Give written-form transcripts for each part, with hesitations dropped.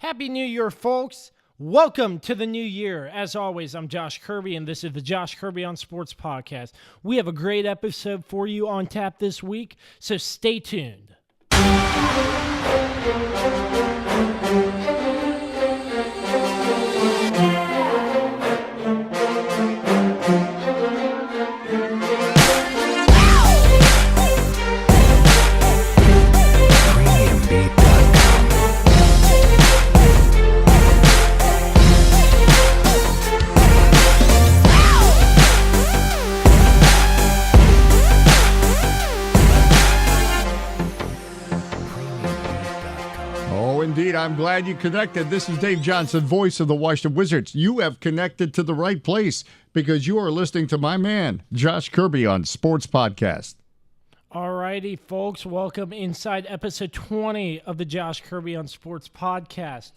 Happy New Year, folks. Welcome to the new year. As always, I'm Josh Kirby, and this is the Josh Kirby on Sports podcast. We have a great episode for you on tap this week, so stay tuned. Indeed, I'm glad you connected. This is Dave Johnson, voice of the Washington Wizards. You have connected to the right place because you are listening to my man, Josh Kirby, on Sports Podcast. All righty, folks. Welcome inside episode 20 of the Josh Kirby on Sports Podcast.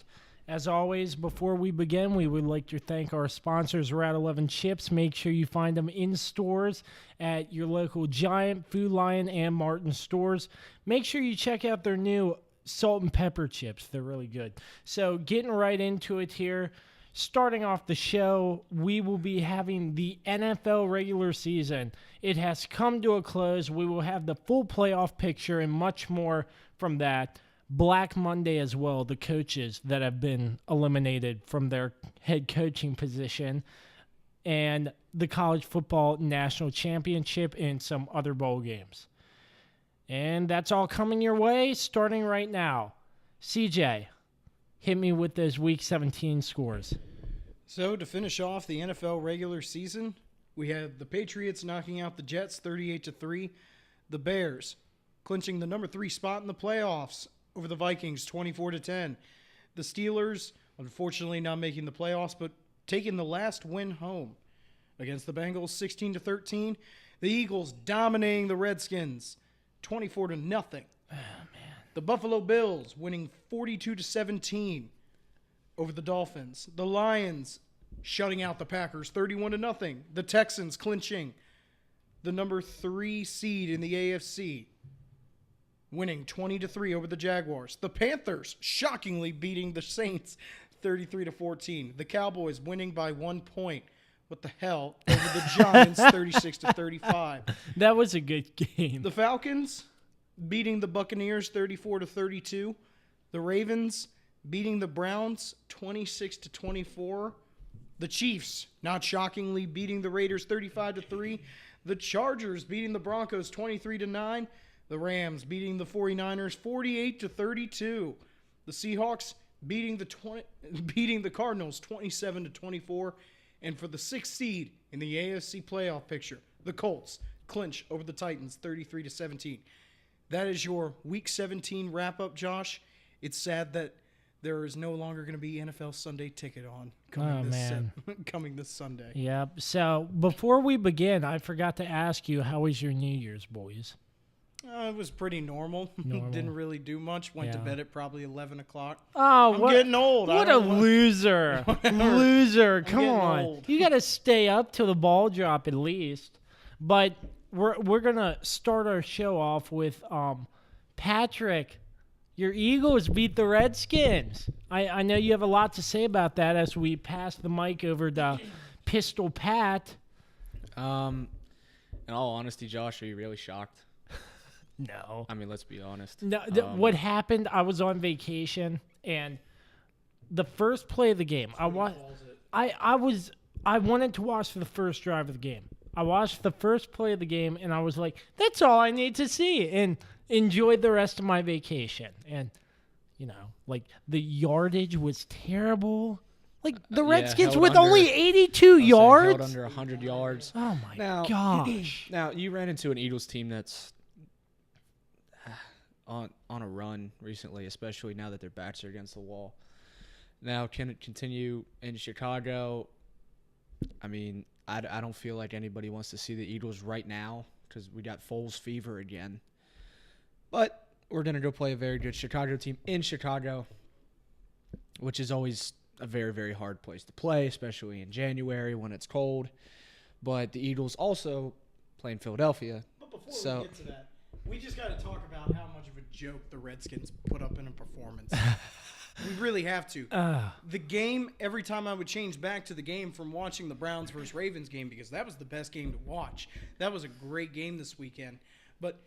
As always, before we begin, we would like to thank our sponsors, Rat 11 Chips. Make sure you find them in stores at your local Giant, Food Lion, and Martin stores. Make sure you check out their new salt and pepper chips. They're really good. So getting right into it here, starting off the show, we will be having the NFL regular season. It has come to a close. We will have the full playoff picture and much more from that. Black Monday as well, the coaches that have been eliminated from their head coaching position, and the college football national championship and some other bowl games. And that's all coming your way starting right now. CJ, hit me with those Week 17 scores. So to finish off the NFL regular season, we have the Patriots knocking out the Jets 38-3. The Bears clinching the number 3 spot in the playoffs over the Vikings 24-10. The Steelers, unfortunately not making the playoffs, but taking the last win home against the Bengals 16-13. The Eagles dominating the Redskins 24-0. Oh, man. The Buffalo Bills winning 42-17 over the Dolphins. The Lions shutting out the Packers 31-0. The Texans clinching the number 3 seed in the AFC, winning 20-3 over the Jaguars. The Panthers shockingly beating the Saints 33-14. The Cowboys winning by 1 point. What the hell? Over the Giants, 36-35. That was a good game. The Falcons beating the Buccaneers 34-32. The Ravens beating the Browns 26-24. The Chiefs, not shockingly, beating the Raiders 35-3. The Chargers beating the Broncos 23-9. The Rams beating the 49ers 48-32. The Seahawks beating the Cardinals 27-24. And for the 6th seed in the AFC playoff picture, the Colts clinch over the Titans 33-17. That is your Week 17 wrap-up, Josh. It's sad that there is no longer going to be NFL Sunday Ticket on coming this Sunday. Yep. So before we begin, I forgot to ask you, how was your New Year's, boys? It was pretty normal. Didn't really do much. Went to bed at probably 11 o'clock. Oh, I'm getting old. What a loser. Loser. Come on. Old. You got to stay up till the ball drop at least. But we're going to start our show off with Patrick. Your Eagles beat the Redskins. I know you have a lot to say about that as we pass the mic over to Pistol Pat. In all honesty, Josh, are you really shocked? No. I mean, let's be honest. No, what happened, I was on vacation, and the first play of the game, I wanted to watch the first drive of the game. I watched the first play of the game, and I was like, that's all I need to see, and enjoyed the rest of my vacation. And, like, the yardage was terrible. Like, the Redskins with only 82 yards. Held under 100 yards. Oh, my gosh. Now, you ran into an Eagles team that's on a run recently, especially now that their backs are against the wall. Now, can it continue in Chicago? I mean, I don't feel like anybody wants to see the Eagles right now because we got Foles fever again. But we're going to go play a very good Chicago team in Chicago, which is always a very, very hard place to play, especially in January when it's cold. But the Eagles also play in Philadelphia. But before we get to that, we just got to talk about how much of a joke the Redskins put up in a performance. We really have to. The game, every time I would change back to the game from watching the Browns versus Ravens game, because that was the best game to watch. That was a great game this weekend. But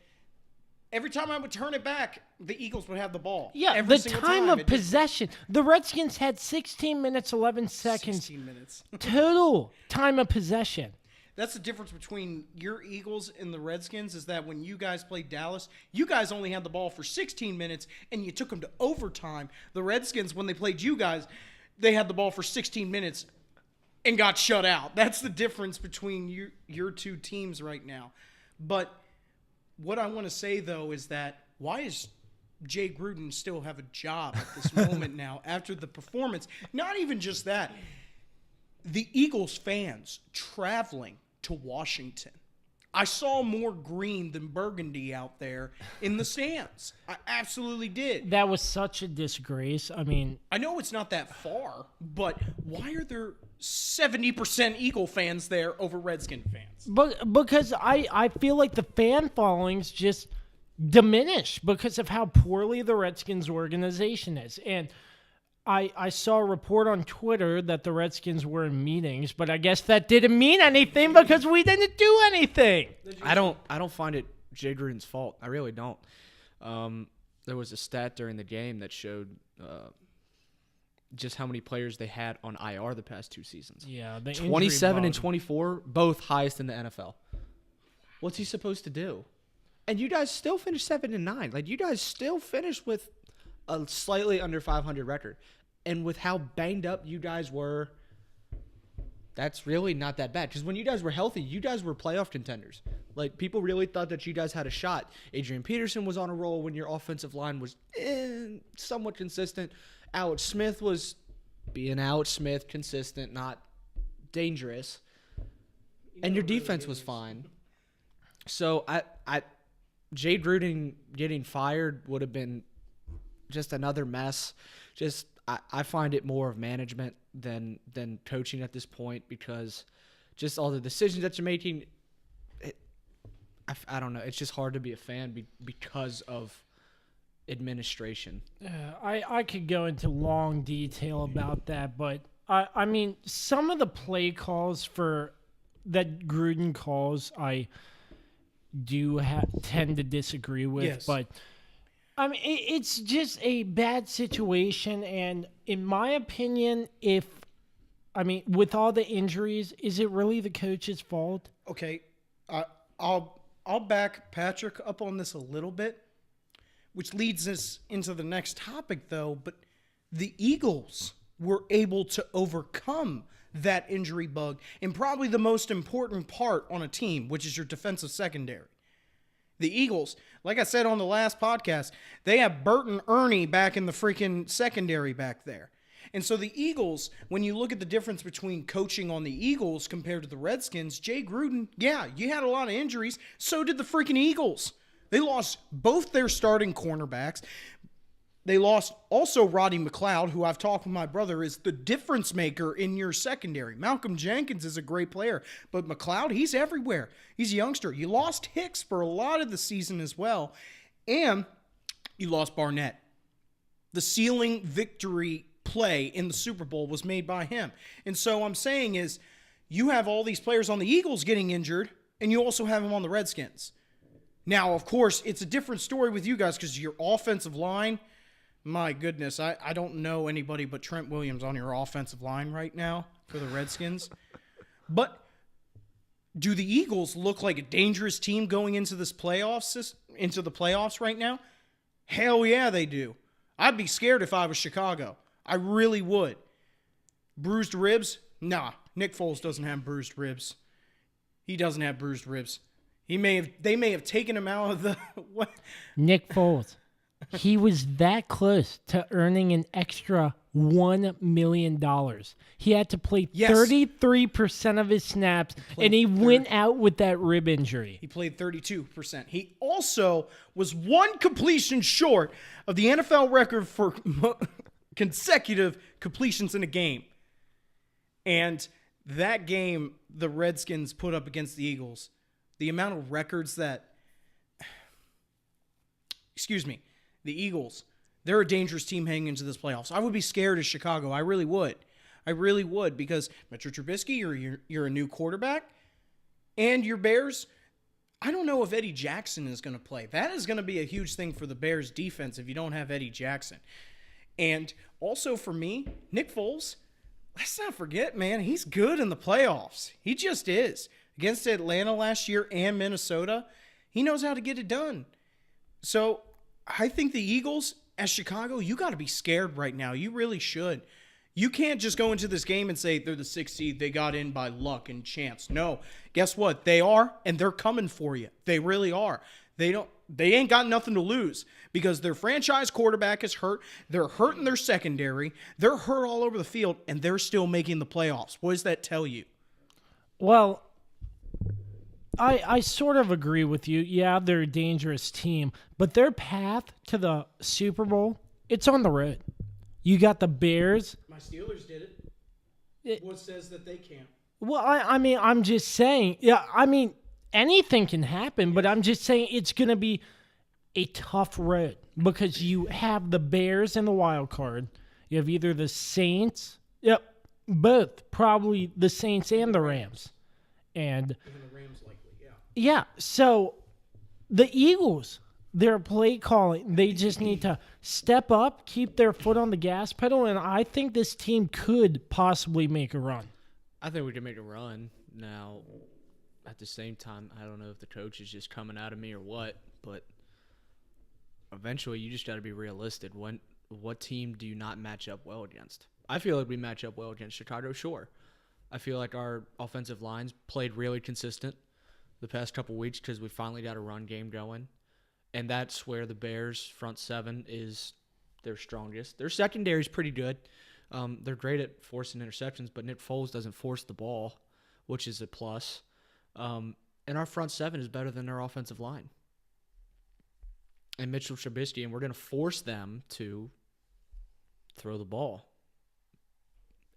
every time I would turn it back, the Eagles would have the ball. Yeah, every the single time time. of possession. The Redskins had 16 minutes, 11 seconds 16 minutes. total time of possession. That's the difference between your Eagles and the Redskins is that when you guys played Dallas, you guys only had the ball for 16 minutes and you took them to overtime. The Redskins, when they played you guys, they had the ball for 16 minutes and got shut out. That's the difference between your two teams right now. But what I want to say, though, is that why is Jay Gruden still have a job at this moment now after the performance? Not even just that. The Eagles fans traveling to Washington. I saw more green than burgundy out there in the stands. I absolutely did. That was such a disgrace. I mean, I know it's not that far, but why are there 70% Eagle fans there over Redskin fans? because I feel like the fan followings just diminish because of how poorly the Redskins organization is. And I saw a report on Twitter that the Redskins were in meetings, but I guess that didn't mean anything because we didn't do anything. I don't find it Jay Gruden's fault. I really don't. There was a stat during the game that showed just how many players they had on IR the past 2 seasons. Yeah, the 27 and 24, both highest in the NFL. What's he supposed to do? And you guys still finished 7-9. Like, you guys still finished with a slightly under 500 record. And with how banged up you guys were, that's really not that bad. Because when you guys were healthy, you guys were playoff contenders. Like, people really thought that you guys had a shot. Adrian Peterson was on a roll when your offensive line was somewhat consistent. Alex Smith was being Alex Smith, consistent, not dangerous. And your defense was fine. So, Jay Gruden getting fired would have been just another mess. Just I find it more of management than coaching at this point, because just all the decisions that you're making, I don't know. It's just hard to be a fan because of administration. I could go into long detail about that, but I mean, some of the play calls that Gruden calls, I do tend to disagree with, Yes. But I mean, it's just a bad situation, and in my opinion, with all the injuries, is it really the coach's fault? Okay, I'll back Patrick up on this a little bit, which leads us into the next topic, though. But the Eagles were able to overcome that injury bug in probably the most important part on a team, which is your defensive secondary. The Eagles, like I said on the last podcast, they have Burton Ernie back in the freaking secondary back there. And so the Eagles, when you look at the difference between coaching on the Eagles compared to the Redskins, Jay Gruden, yeah, you had a lot of injuries. So did the freaking Eagles. They lost both their starting cornerbacks. They lost also Roddy McLeod, who I've talked with my brother is the difference maker in your secondary. Malcolm Jenkins is a great player, but McLeod, he's everywhere. He's a youngster. You lost Hicks for a lot of the season as well, and you lost Barnett. The ceiling victory play in the Super Bowl was made by him. And so I'm saying is you have all these players on the Eagles getting injured, and you also have them on the Redskins. Now, of course, it's a different story with you guys because your offensive line, my goodness, I don't know anybody but Trent Williams on your offensive line right now for the Redskins. But do the Eagles look like a dangerous team going into the playoffs right now? Hell yeah, they do. I'd be scared if I was Chicago. I really would. Bruised ribs? Nah, Nick Foles doesn't have bruised ribs. He doesn't have bruised ribs. They may have taken him out of the what? Nick Foles. He was that close to earning an extra $1 million. He had to play 33% of his snaps, and he went out with that rib injury. He played 32%. He also was one completion short of the NFL record for consecutive completions in a game. And that game the Redskins put up against the Eagles, the amount of records that, the Eagles, they're a dangerous team heading into this playoffs. I would be scared of Chicago. I really would. I really would, because Mitchell Trubisky, you're a new quarterback, and your Bears, I don't know if Eddie Jackson is going to play. That is going to be a huge thing for the Bears defense if you don't have Eddie Jackson. And also for me, Nick Foles, let's not forget, man, he's good in the playoffs. He just is. Against Atlanta last year and Minnesota, he knows how to get it done. So I think the Eagles, as Chicago, you got to be scared right now. You really should. You can't just go into this game and say they're the 6th seed, they got in by luck and chance. No. Guess what? They are, and they're coming for you. They really are. They ain't got nothing to lose because their franchise quarterback is hurt. They're hurt in their secondary. They're hurt all over the field, and they're still making the playoffs. What does that tell you? Well, I sort of agree with you. Yeah, they're a dangerous team, but their path to the Super Bowl, it's on the road. You got the Bears. My Steelers did it. What says that they can't? Well, I mean, I'm just saying. Yeah, I mean, anything can happen, but I'm just saying it's going to be a tough road because you have the Bears in the wild card. You have either the Saints. Yep, both. Probably the Saints and the Rams. And Even the Rams likely, yeah. yeah, so the Eagles, their play calling, they just need to step up, keep their foot on the gas pedal, and I think this team could possibly make a run. I think we can make a run. Now, at the same time, I don't know if the coach is just coming out of me or what, but eventually you just got to be realistic. What team do you not match up well against? I feel like we match up well against Chicago, sure. I feel like our offensive lines played really consistent the past couple weeks because we finally got a run game going. And that's where the Bears' front seven is their strongest. Their secondary is pretty good. They're great at forcing interceptions, but Nick Foles doesn't force the ball, which is a plus. And our front seven is better than their offensive line. And Mitchell Trubisky, and we're going to force them to throw the ball.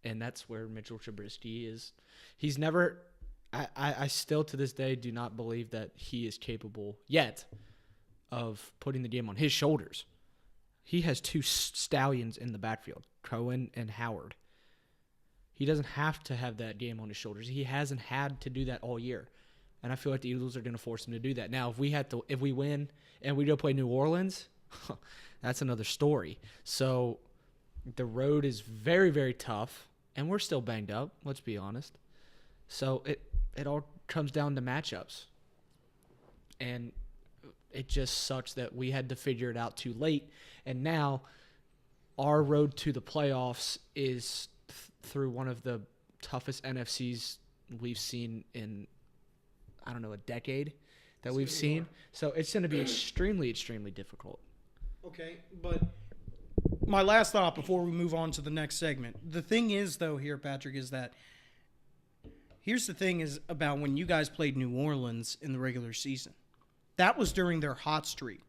And that's where Mitchell Trubisky is. He's never – I still to this day do not believe that he is capable yet of putting the game on his shoulders. He has two stallions in the backfield, Cohen and Howard. He doesn't have to have that game on his shoulders. He hasn't had to do that all year. And I feel like the Eagles are going to force him to do that. Now, if we win and we go play New Orleans, that's another story. So the road is very, very tough, and we're still banged up, let's be honest. So it all comes down to matchups. And it just sucks that we had to figure it out too late. And now our road to the playoffs is through one of the toughest NFCs we've seen in, I don't know, a decade that we've seen. So it's going to be extremely, extremely difficult. Okay, but my last thought before we move on to the next segment. The thing is, though, here, Patrick, is that here's the thing is about when you guys played New Orleans in the regular season. That was during their hot streak.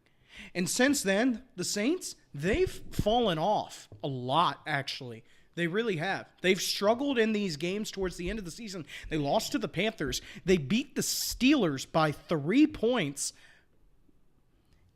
And since then, the Saints, they've fallen off a lot, actually. They really have. They've struggled in these games towards the end of the season. They lost to the Panthers. They beat the Steelers by 3 points.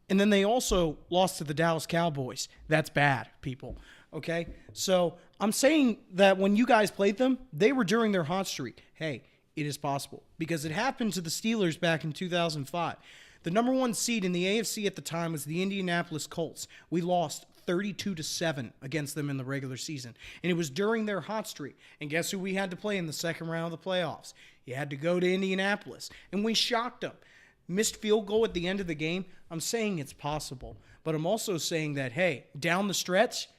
And then they also lost to the Dallas Cowboys. That's bad, people. Okay? So I'm saying that when you guys played them, they were during their hot streak. Hey, it is possible. Because it happened to the Steelers back in 2005. The number one seed in the AFC at the time was the Indianapolis Colts. We lost 32-7 against them in the regular season. And it was during their hot streak. And guess who we had to play in the second round of the playoffs? You had to go to Indianapolis. And we shocked them. Missed field goal at the end of the game. I'm saying it's possible. But I'm also saying that, hey, down the stretch,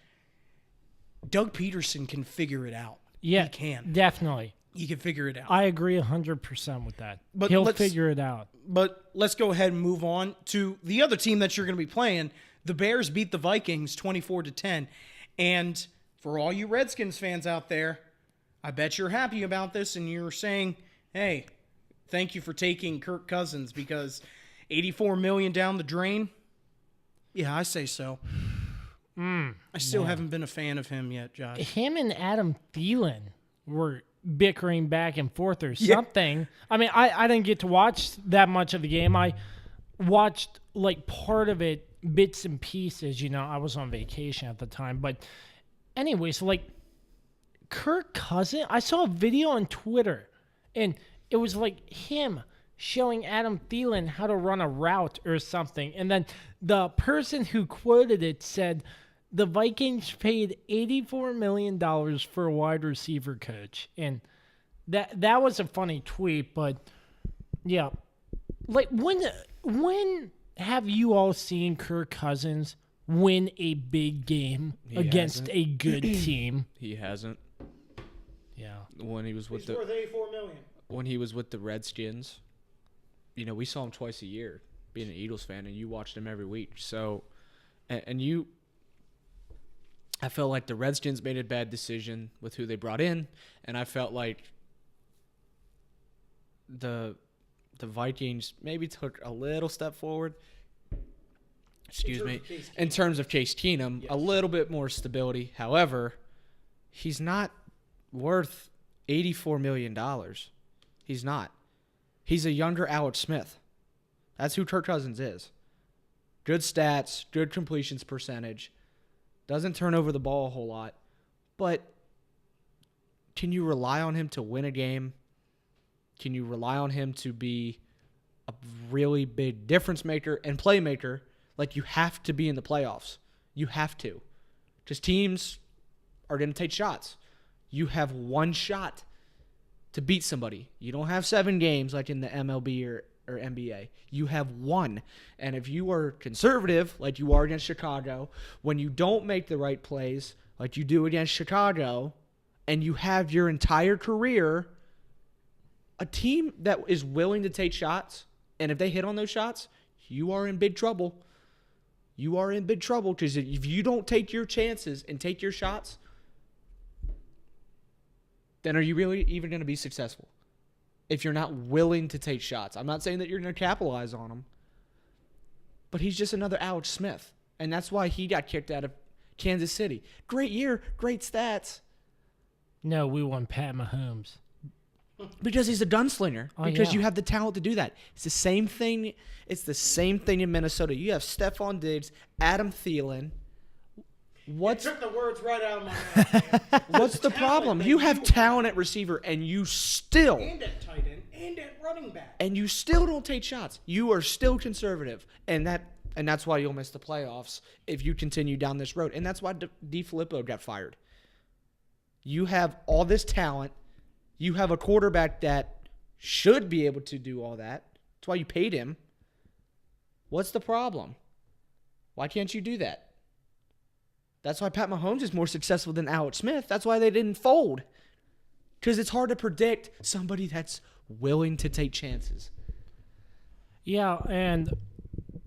Doug Peterson can figure it out. Yeah, he can. Definitely. He can figure it out. I agree 100% with that. But He'll figure it out. But let's go ahead and move on to the other team that you're going to be playing. The Bears beat the Vikings 24-10. And for all you Redskins fans out there, I bet you're happy about this and you're saying, hey, thank you for taking Kirk Cousins because $84 million down the drain. Yeah, I say so. I still haven't been a fan of him yet, Josh. Him and Adam Thielen were bickering back and forth or something. I mean, I didn't get to watch that much of the game. I watched like part of it, bits and pieces. I was on vacation at the time, but anyways, like Kirk Cousins, I saw a video on Twitter, and it was like him showing Adam Thielen how to run a route or something, and then the person who quoted it said the Vikings paid $84 million for a wide receiver coach, and that was a funny tweet, but yeah, like when have you all seen Kirk Cousins win a big game against a good team? He hasn't. Yeah. When he was with He's worth $84 million. when he was with the Redskins, we saw him twice a year. Being an Eagles fan, and you watched him every week. So, I felt like the Redskins made a bad decision with who they brought in, and I felt like the Vikings maybe took a little step forward. In terms of Case Keenum, a little bit more stability. However, he's not worth $84 million. He's not. He's a younger Alex Smith. That's who Kirk Cousins is. Good stats, good completions percentage. Doesn't turn over the ball a whole lot. But can you rely on him to win a game? Can you rely on him to be a really big difference maker and playmaker? Like, you have to be in the playoffs. You have to. Because teams are going to take shots. You have one shot to beat somebody. You don't have 7 games like in the MLB or NBA. You have one. And if you are conservative, like you are against Chicago, when you don't make the right plays, like you do against Chicago, and you have your entire career, a team that is willing to take shots, and if they hit on those shots, you are in big trouble. You are in big trouble, because if you don't take your chances and take your shots, then are you really even going to be successful? If you're not willing to take shots. I'm not saying that you're going to capitalize on them, but he's just another Alex Smith, and that's why he got kicked out of Kansas City. Great year, great stats. No, we won Pat Mahomes. Because he's a gunslinger. Because yeah. you have the talent to do that. It's the same thing. It's the same thing in Minnesota. You have Stephon Diggs, Adam Thielen. You took the words right out of my mouth. What's the problem? You have talent at receiver, and you still And at tight end, and at running back. and you still don't take shots. You are still conservative, and that's why you'll miss the playoffs if you continue down this road. And that's why DeFilippo got fired. You have all this talent. You have a quarterback that should be able to do all that. That's why you paid him. What's the problem? Why can't you do that? That's why Pat Mahomes is more successful than Alex Smith. That's why they didn't fold. Because it's hard to predict somebody that's willing to take chances. Yeah, and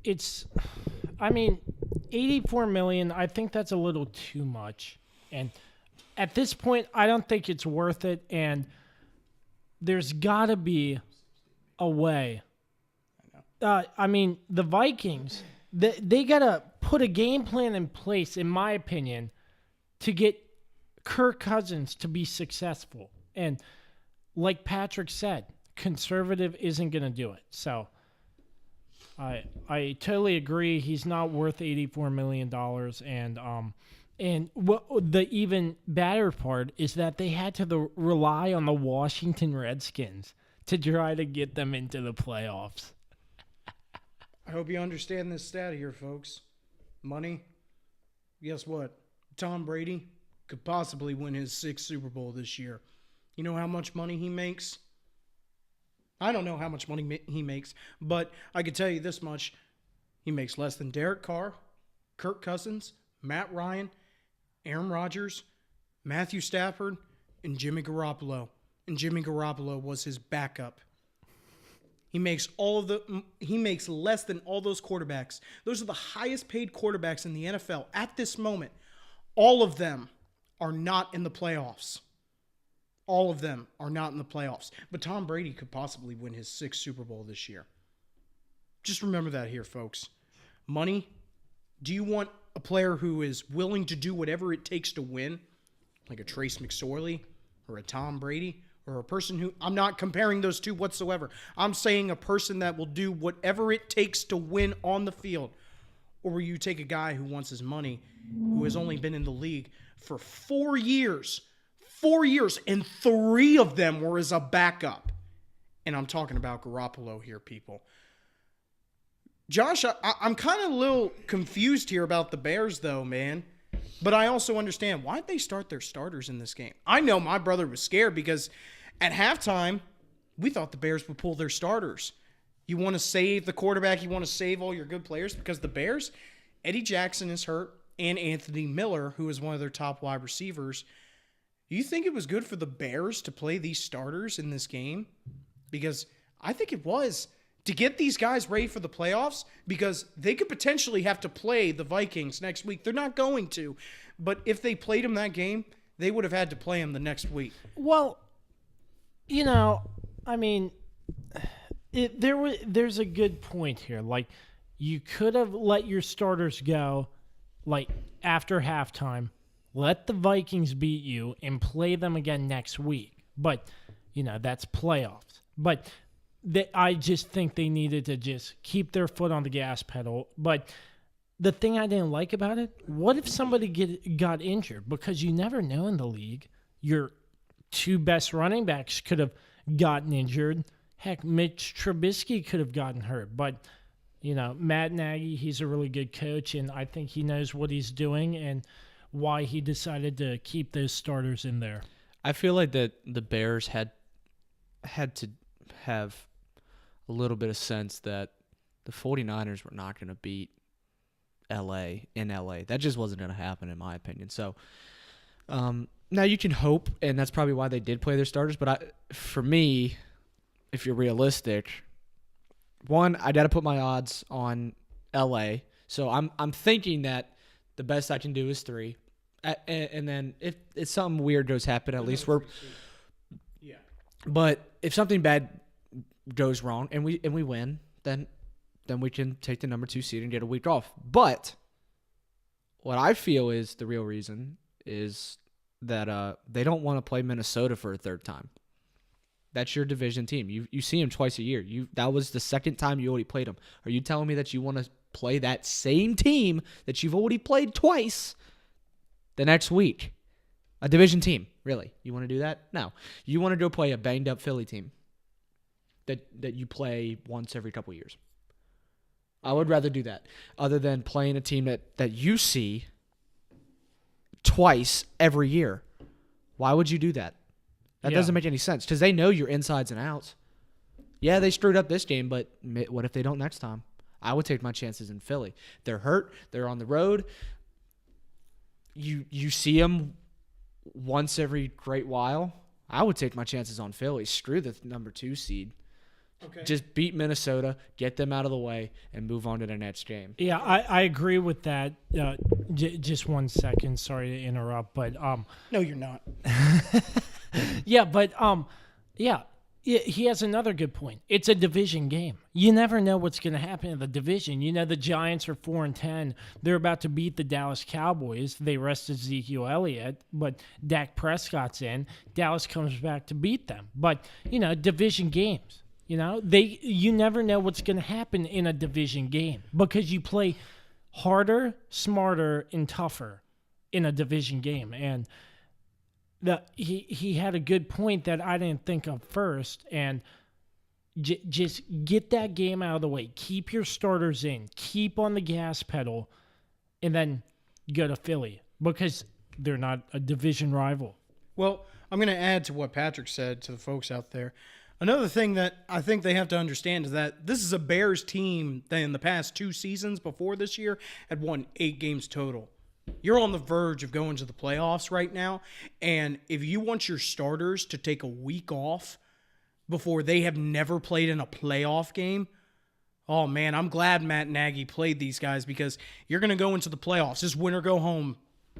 $84 million, I think that's a little too much. And at this point, I don't think it's worth it. And there's got to be a way. The Vikings, they got to put a game plan in place, in my opinion, to get Kirk Cousins to be successful. And like Patrick said, conservative isn't going to do it. So I totally agree. He's not worth $84 million. And what the even badder part is that they had to rely on the Washington Redskins to try to get them into the playoffs. I hope you understand this stat here, folks. Money. Guess what? Tom Brady could possibly win his 6th Super Bowl this year. You know how much money he makes? I don't know how much money he makes, but I can tell you this much. He makes less than Derek Carr, Kirk Cousins, Matt Ryan, Aaron Rodgers, Matthew Stafford, and Jimmy Garoppolo. And Jimmy Garoppolo was his backup. He makes less than all those quarterbacks. Those are the highest paid quarterbacks in the NFL at this moment. All of them are not in the playoffs. All of them are not in the playoffs. But Tom Brady could possibly win his 6th Super Bowl this year. Just remember that here, folks. Money. Do you want a player who is willing to do whatever it takes to win, like a Trace McSorley or a Tom Brady? or a person who, I'm not comparing those two whatsoever. I'm saying a person that will do whatever it takes to win on the field? Or will you take a guy who wants his money, who has only been in the league for 4 years? 4 years, and 3 of them were as a backup. And I'm talking about Garoppolo here, people. Josh, I'm kind of a little confused here about the Bears, though, man. But I also understand, why'd they start their starters in this game? I know my brother was scared because at halftime, we thought the Bears would pull their starters. You want to save the quarterback, you want to save all your good players, because the Bears, Eddie Jackson is hurt, and Anthony Miller, who is one of their top wide receivers. Do you think it was good for the Bears to play these starters in this game? Because I think it was, to get these guys ready for the playoffs, because they could potentially have to play the Vikings next week. They're not going to, but if they played them that game, they would have had to play them the next week. Well, I mean, there's a good point here. Like, you could have let your starters go, like, after halftime, let the Vikings beat you, and play them again next week. But, that's playoffs. But I just think they needed to just keep their foot on the gas pedal. But the thing I didn't like about it, what if somebody got injured? Because you never know in the league. Your 2 best running backs could have gotten injured. Heck, Mitch Trubisky could have gotten hurt. But, Matt Nagy, he's a really good coach, and I think he knows what he's doing and why he decided to keep those starters in there. I feel like that the Bears had to have a little bit of sense that the 49ers were not going to beat LA in LA. That just wasn't going to happen, in my opinion. So now you can hope, and that's probably why they did play their starters. But for me, if you're realistic, one, I got to put my odds on LA. So I'm thinking that the best I can do is 3. And then if something weird does happen, at least we're. Yeah. But if something bad goes wrong and we win, then we can take the number 2 seed and get a week off. But what I feel is the real reason is that they don't want to play Minnesota for a 3rd time. That's your division team. You see them twice a year. That was the 2nd time you already played them. Are you telling me that you want to play that same team that you've already played twice the next week? A division team, really? You want to do that? No. You want to go play a banged-up Philly team that you play once every couple years. I would rather do that other than playing a team that you see twice every year. Why would you do that? That doesn't make any sense because they know your insides and outs. Yeah, they screwed up this game, but what if they don't next time? I would take my chances in Philly. They're hurt. They're on the road. You see them once every great while. I would take my chances on Philly. Screw the number 2 seed. Okay. Just beat Minnesota, get them out of the way, and move on to the next game. Yeah, I agree with that. Just 1 second. Sorry to interrupt, but No, you're not. yeah, but he has another good point. It's a division game. You never know what's going to happen in the division. The Giants are 4-10. They're about to beat the Dallas Cowboys. They rested Ezekiel Elliott, but Dak Prescott's in. Dallas comes back to beat them. But division games. You never know what's going to happen in a division game because you play harder, smarter, and tougher in a division game. And he had a good point that I didn't think of first. And just get that game out of the way. Keep your starters in. Keep on the gas pedal. And then go to Philly because they're not a division rival. Well, I'm going to add to what Patrick said to the folks out there. Another thing that I think they have to understand is that this is a Bears team that in the past 2 seasons before this year had won 8 games total. You're on the verge of going to the playoffs right now, and if you want your starters to take a week off before they have never played in a playoff game, oh man, I'm glad Matt Nagy played these guys because you're going to go into the playoffs. This win or go home.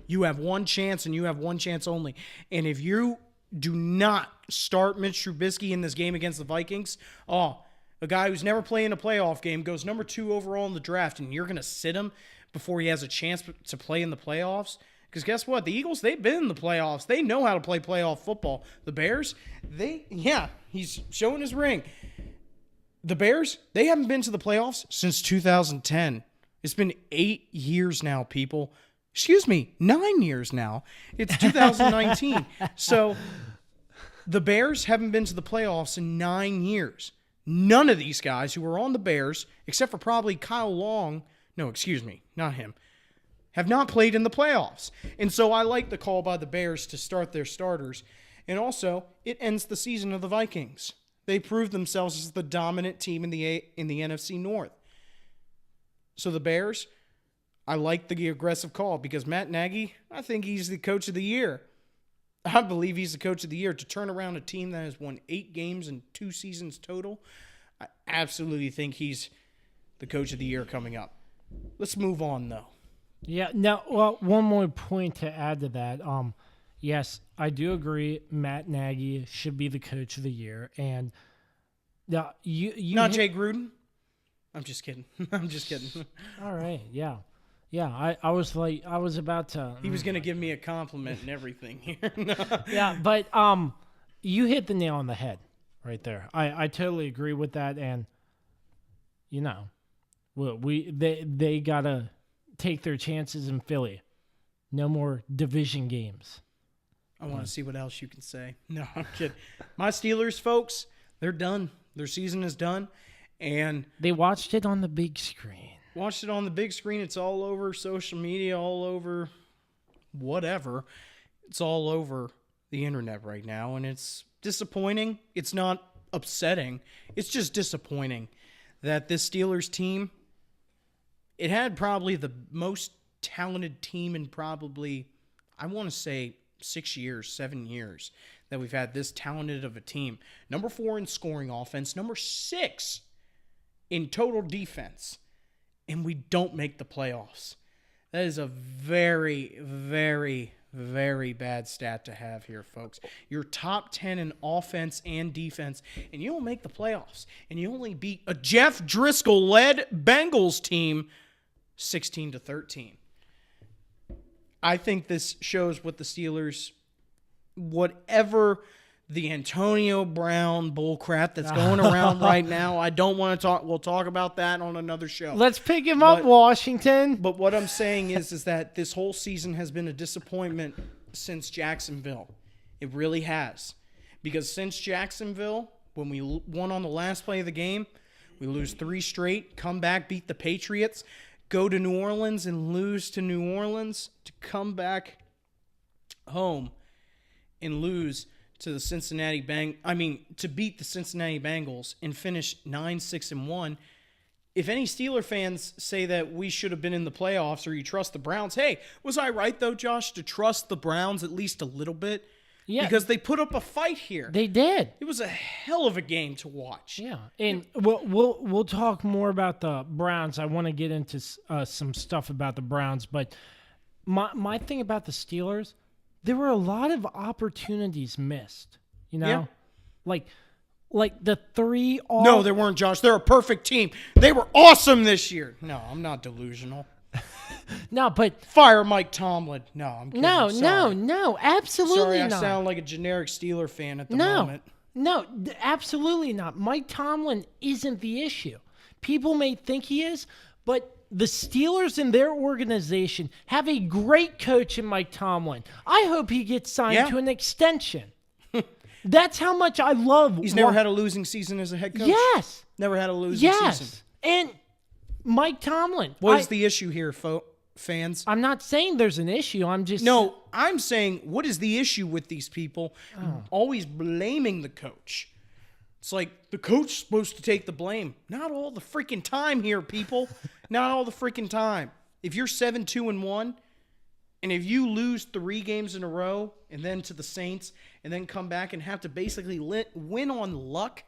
You have one chance and you have one chance only. And if you do not start Mitch Trubisky in this game against the Vikings, a guy who's never played in a playoff game goes number 2 overall in the draft, and you're going to sit him before he has a chance to play in the playoffs? Because guess what? The Eagles, they've been in the playoffs. They know how to play playoff football. The Bears, he's showing his ring. The Bears, they haven't been to the playoffs since 2010. It's been 8 years now, people. Excuse me, 9 years now. It's 2019. So the Bears haven't been to the playoffs in 9 years. None of these guys who were on the Bears, except for probably Kyle Long, no, excuse me, not him, have not played in the playoffs. And so I like the call by the Bears to start their starters. And also, it ends the season of the Vikings. They proved themselves as the dominant team in the NFC North. So the Bears, I like the aggressive call because Matt Nagy, I think he's the coach of the year. I believe he's the coach of the year to turn around a team that has won 8 games in 2 seasons total. I absolutely think he's the coach of the year coming up. Let's move on, though. Yeah. Now, well, one more point to add to that. Yes, I do agree. Matt Nagy should be the coach of the year, and you not Jay Gruden. I'm just kidding. All right. Yeah. Yeah. I was about to. He was going to give me a compliment and everything here. No. Yeah, but you hit the nail on the head right there. I totally agree with that, and they gotta take their chances in Philly. No more division games. I want to see what else you can say. No, I'm kidding. My Steelers, folks, they're done. Their season is done, and they watched it on the big screen. Watched it on the big screen. It's all over social media, all over whatever. It's all over the internet right now, and it's disappointing. It's not upsetting. It's just disappointing that this Steelers team, it had probably the most talented team in probably, I want to say, 6 years, 7 years that we've had this talented of a team. Number 4 in scoring offense, number 6 in total defense, and we don't make the playoffs. That is a very, very, very bad stat to have here, folks. You're top 10 in offense and defense, and you don't make the playoffs. And you only beat a Jeff Driscoll-led Bengals team 16-13. I think this shows what the Steelers, whatever the Antonio Brown bullcrap that's going around right now, I don't want to talk. We'll talk about that on another show. Let's pick him up, Washington. But what I'm saying is that this whole season has been a disappointment since Jacksonville. It really has. Because since Jacksonville, when we won on the last play of the game, we lose 3 straight, come back, beat the Patriots, go to New Orleans and lose to New Orleans, to come back home and lose to the to beat the Cincinnati Bengals and finish 9-6-1. If any Steeler fans say that we should have been in the playoffs or you trust the Browns, hey, was I right though, Josh, to trust the Browns at least a little bit? Yeah. Because they put up a fight here. They did. It was a hell of a game to watch. Yeah, and we'll talk more about the Browns. I want to get into some stuff about the Browns, but my thing about the Steelers, there were a lot of opportunities missed. Yeah. Like the 3. No, there weren't, Josh. They're a perfect team. They were awesome this year. No, I'm not delusional. No, but fire Mike Tomlin. No, I'm kidding. No, absolutely not. Sorry, I sound like a generic Steeler fan at the moment. No, absolutely not. Mike Tomlin isn't the issue. People may think he is, but the Steelers and their organization have a great coach in Mike Tomlin. I hope he gets signed to an extension. That's how much I love. He's never had a losing season as a head coach? Yes. Never had a losing season. And Mike Tomlin. What is the issue here, fans? I'm not saying there's an issue. I'm saying what is the issue with these people always blaming the coach? It's like the coach is supposed to take the blame. Not all the freaking time here, people. Not all the freaking time. If you're 7-2-1, and if you lose 3 games in a row, and then to the Saints, and then come back and have to basically win on luck,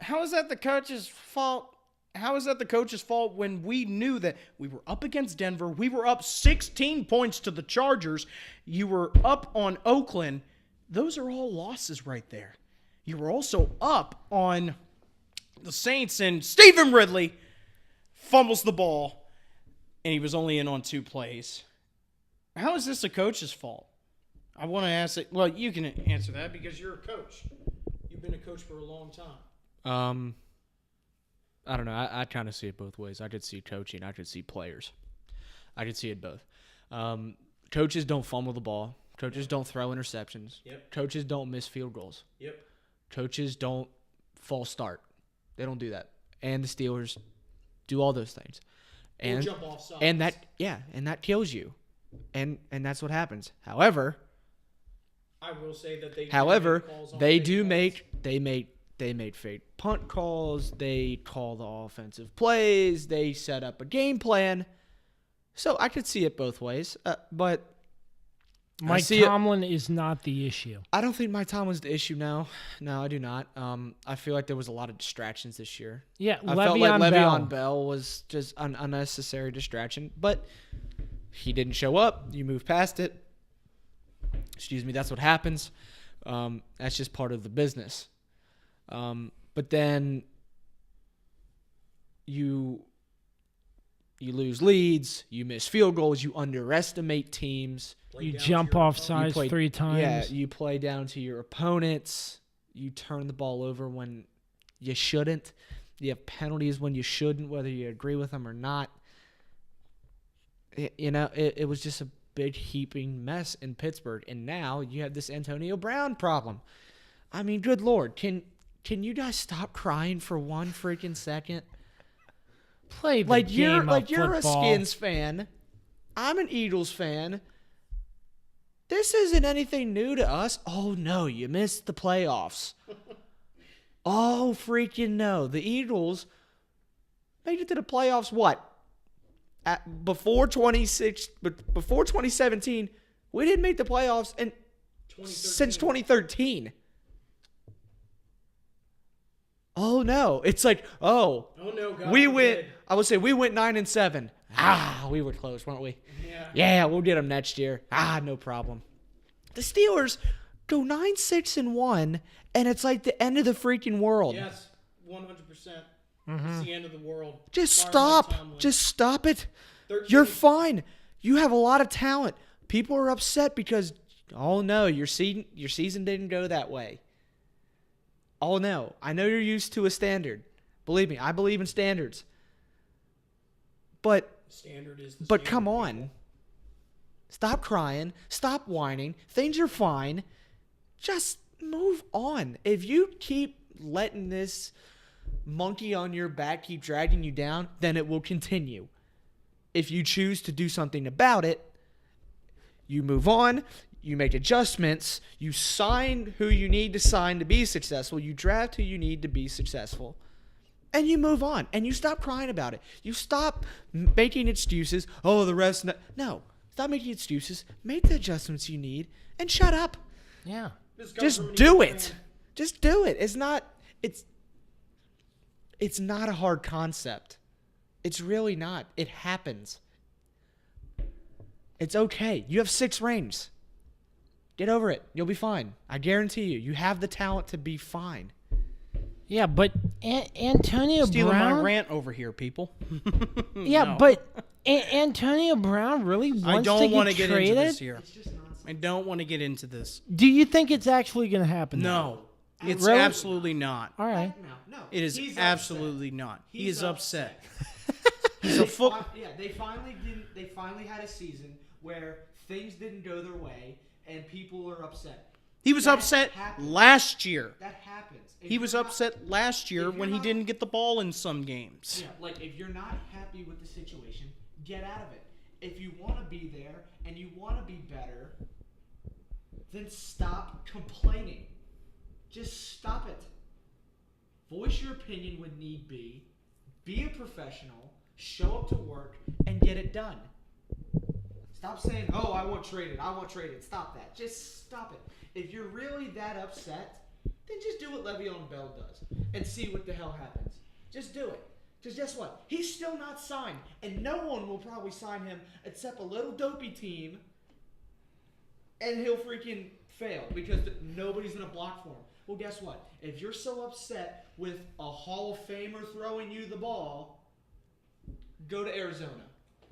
how is that the coach's fault? How is that the coach's fault when we knew that we were up against Denver, we were up 16 points to the Chargers, you were up on Oakland? Those are all losses right there. You were also up on the Saints, and Stephen Ridley fumbles the ball, and he was only in on 2 plays. How is this a coach's fault? I want to ask it. Well, you can answer that because you're a coach. You've been a coach for a long time. I don't know. I kind of see it both ways. I could see coaching. I could see players. I could see it both. Coaches don't fumble the ball. Coaches don't throw interceptions. Yep. Coaches don't miss field goals. Yep. Coaches don't false start. They don't do that. And the Steelers do all those things. Or And jump off sides. and that kills you. And that's what happens. However, I will say that they. They make fake punt calls. They call the offensive plays. They set up a game plan. So I could see it both ways. But Mike Tomlin is not the issue. I don't think Mike Tomlin's the issue now. No, I do not. I feel like there was a lot of distractions this year. Yeah, I felt like Le'Veon Le'Veon Bell was just an unnecessary distraction. But he didn't show up. You move past it. Excuse me. That's what happens. That's just part of the business. But then you lose leads, you miss field goals, you underestimate teams. You jump off sides 3 times. Yeah, you play down to your opponents. You turn the ball over when you shouldn't. You have penalties when you shouldn't, whether you agree with them or not. It was just a big heaping mess in Pittsburgh. And now you have this Antonio Brown problem. I mean, good Lord, can you guys stop crying for one freaking second? Play the game of you're a football. Skins fan. I'm an Eagles fan. This isn't anything new to us. Oh no, you missed the playoffs. Oh freaking no. The Eagles made it to the playoffs before 2017, we didn't make the playoffs since 2013. Oh no. It's like, Oh no, God. we went 9-7. We were close, weren't we? Yeah, we'll get them next year. No problem. The Steelers go 9-6-1, and it's like the end of the freaking world. Yes, 100%. It's the end of the world. Just Fire stop. Mike Tomlin. Just stop it. 13. You're fine. You have a lot of talent. People are upset because, oh no, your season didn't go that way. Oh no, I know you're used to a standard. Believe me, I believe in standards. But Standard is the But standard, come people. on. Stop crying. Stop whining. Things are fine. Just move on. If you keep letting this monkey on your back keep dragging you down, then it will continue. If you choose to do something about it, you move on, you make adjustments, you sign who you need to sign to be successful, you draft who you need to be successful, and you move on, and you stop crying about it. You stop making excuses. Oh, the rest. No, stop making excuses. Make the adjustments you need, and shut up. Yeah. Just do it. Just do it. It's not a hard concept. It's really not. It happens. It's okay. You have 6 rings. Get over it. You'll be fine. I guarantee you. You have the talent to be fine. Yeah, but Antonio Stealing Brown. my rant over here, people. Yeah, No. but Antonio Brown really wants I to don't want get to get traded? into this here. I don't want to get into this. Do you think it's actually going to happen? No, it's Really? absolutely not. All right. No. It is He's absolutely not. He He's is upset. He's a They finally had a season where things didn't go their way and people are upset. He was That upset happens. last year. That happens. If He was you're not- upset last year if when you're he not- didn't get the ball in some games. Yeah, like if you're not happy with the situation, get out of it. If you want to be there and you want to be better, then stop complaining. Just stop it. Voice your opinion when need be. Be a professional. Show up to work and get it done. Stop saying, "Oh, I want traded. I want traded." Stop that. Just stop it. If you're really that upset, then just do what Le'Veon Bell does and see what the hell happens. Just do it. Because guess what? He's still not signed, and no one will probably sign him except a little dopey team, and he'll freaking fail because nobody's going to block for him. Well, guess what? If you're so upset with a Hall of Famer throwing you the ball, go to Arizona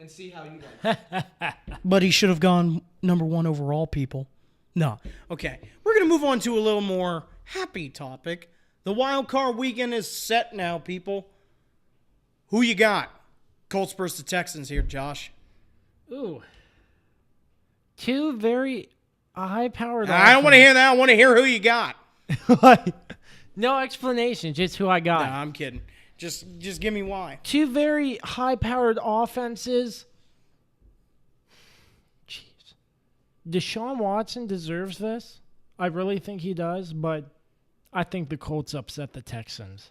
and see how you like it. But he should have gone number 1 overall, people. No. Okay. We're going to move on to a little more happy topic. The wild card weekend is set now, people. Who you got? Colts versus the Texans here, Josh. Ooh. Two very high-powered I don't want to hear that. I want to hear who you got. No explanation, just who I No, got. I'm kidding. Just give me why. Two very high-powered offenses. Jeez. Deshaun Watson deserves this. I really think he does, but I think the Colts upset the Texans.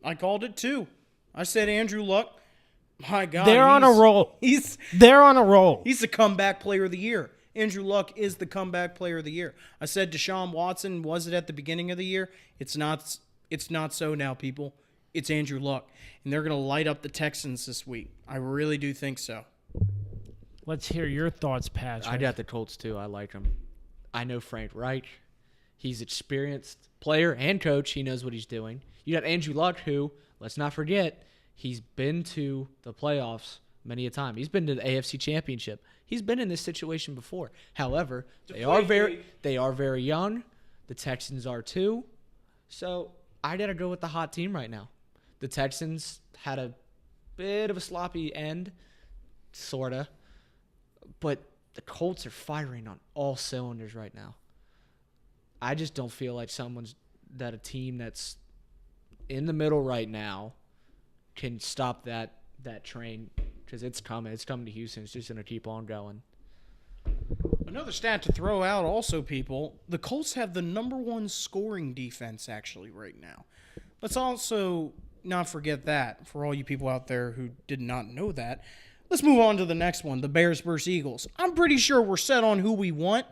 I called it too. I said Andrew Luck. My God. They're on a roll. They're on a roll. He's the comeback player of the year. Andrew Luck is the comeback player of the year. I said Deshaun Watson was it at the beginning of the year. It's not so now, people. It's Andrew Luck. And they're going to light up the Texans this week. I really do think so. Let's hear your thoughts, Patrick. I got the Colts too. I like them. I know Frank Reich. He's experienced player and coach. He knows what he's doing. You got Andrew Luck, who, let's not forget, he's been to the playoffs many a time. He's been to the AFC Championship. He's been in this situation before. However, they are very young. The Texans are too. So I got to go with the hot team right now. The Texans had a bit of a sloppy end, sort of. But the Colts are firing on all cylinders right now. I just don't feel like a team that's in the middle right now can stop that train, because it's coming. It's coming to Houston. It's just going to keep on going. Another stat to throw out also, people. The Colts have the number 1 scoring defense actually right now. Let's also not forget that for all you people out there who did not know that. Let's move on to the next one, the Bears versus Eagles. I'm pretty sure we're set on who we want,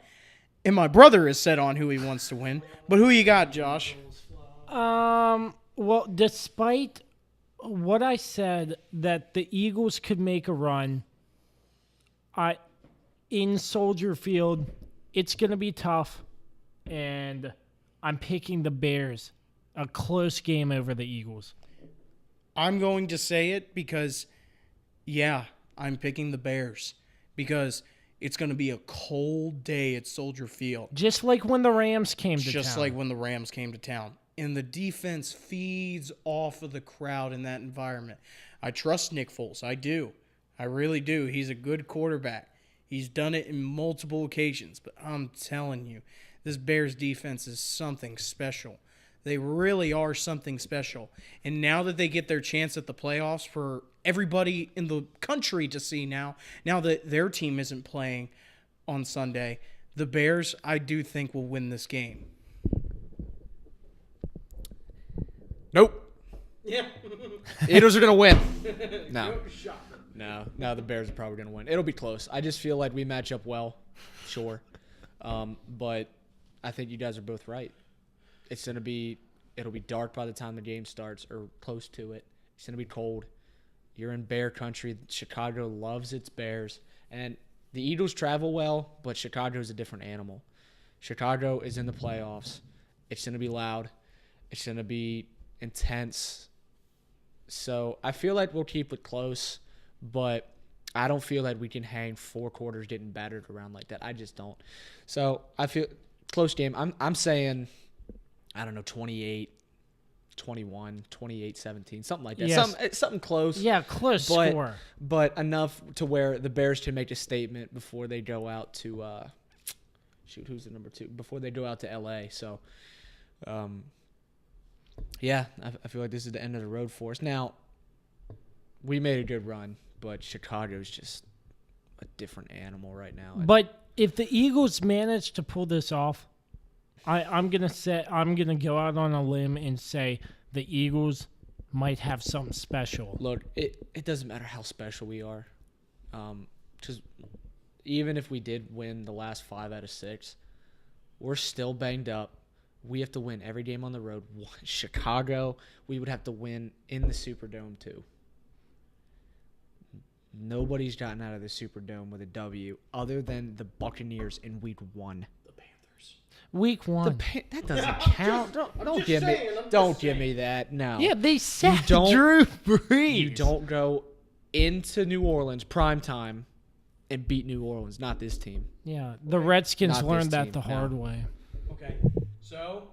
and my brother is set on who he wants to win. But who you got, Josh? Well, despite what I said that the Eagles could make a run, in Soldier Field, it's going to be tough, and I'm picking the Bears. A close game over the Eagles. I'm going to say it because, yeah, I'm picking the Bears because it's going to be a cold day at Soldier Field. Just like when the Rams came to town. Just like when the Rams came to town. And the defense feeds off of the crowd in that environment. I trust Nick Foles. I do. I really do. He's a good quarterback. He's done it in multiple occasions. But I'm telling you, this Bears defense is something special. They really are something special. And now that they get their chance at the playoffs for everybody in the country to see now that their team isn't playing on Sunday, the Bears, I do think, will win this game. Nope. Yeah. Eagles are going to win. No, the Bears are probably going to win. It'll be close. I just feel like we match up well, sure. But I think you guys are both right. It'll be dark by the time the game starts or close to it. It's going to be cold. You're in Bear country. Chicago loves its Bears. And the Eagles travel well, but Chicago is a different animal. Chicago is in the playoffs. It's going to be loud. It's going to be intense. So I feel like we'll keep it close, but I don't feel like we can hang 4 quarters getting battered around like that. I just don't. So I feel close game. I'm saying, I don't know, 28-21, 28-17, something like that. Yes. Something close. Yeah, close score. But enough to where the Bears can make a statement before they go out to who's the number 2? Before they go out to LA. So yeah, I feel like this is the end of the road for us. Now, we made a good run, but Chicago's just a different animal right now. But if the Eagles manage to pull this off, I'm gonna go out on a limb and say the Eagles might have something special. Look, it doesn't matter how special we are, because even if we did win the last 5 out of 6, we're still banged up. We have to win every game on the road. Chicago, we would have to win in the Superdome too. Nobody's gotten out of the Superdome with a W other than the Buccaneers in Week 1. Week 1. That doesn't count. Don't give me that. No. Yeah, they said don't- Drew Brees. You don't go into New Orleans prime time and beat New Orleans, not this team. Yeah, the Redskins Not learned this that team, the hard way. Okay, so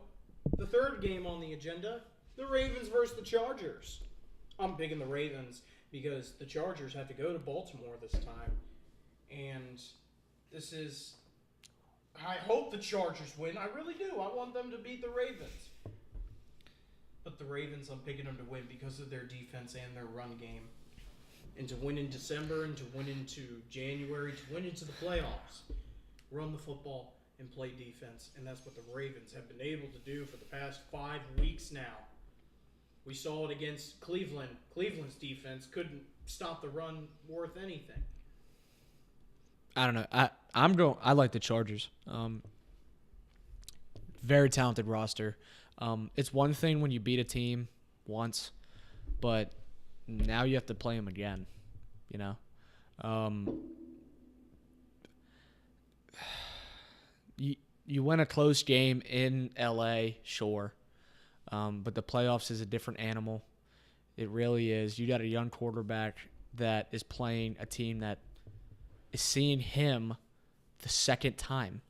the third game on the agenda, the Ravens versus the Chargers. I'm picking the Ravens because the Chargers have to go to Baltimore this time. And this is... I hope the Chargers win. I really do. I want them to beat the Ravens. But the Ravens, I'm picking them to win because of their defense and their run game. And to win in December and to win into January, to win into the playoffs. Run the football and play defense. And that's what the Ravens have been able to do for the past 5 weeks now. We saw it against Cleveland. Cleveland's defense couldn't stop the run worth anything. I don't know. I like the Chargers. Very talented roster. It's one thing when you beat a team once, but now you have to play them again. You know, you win a close game in LA, sure, but the playoffs is a different animal. It really is. You got a young quarterback that is playing a team that is seeing him the second time.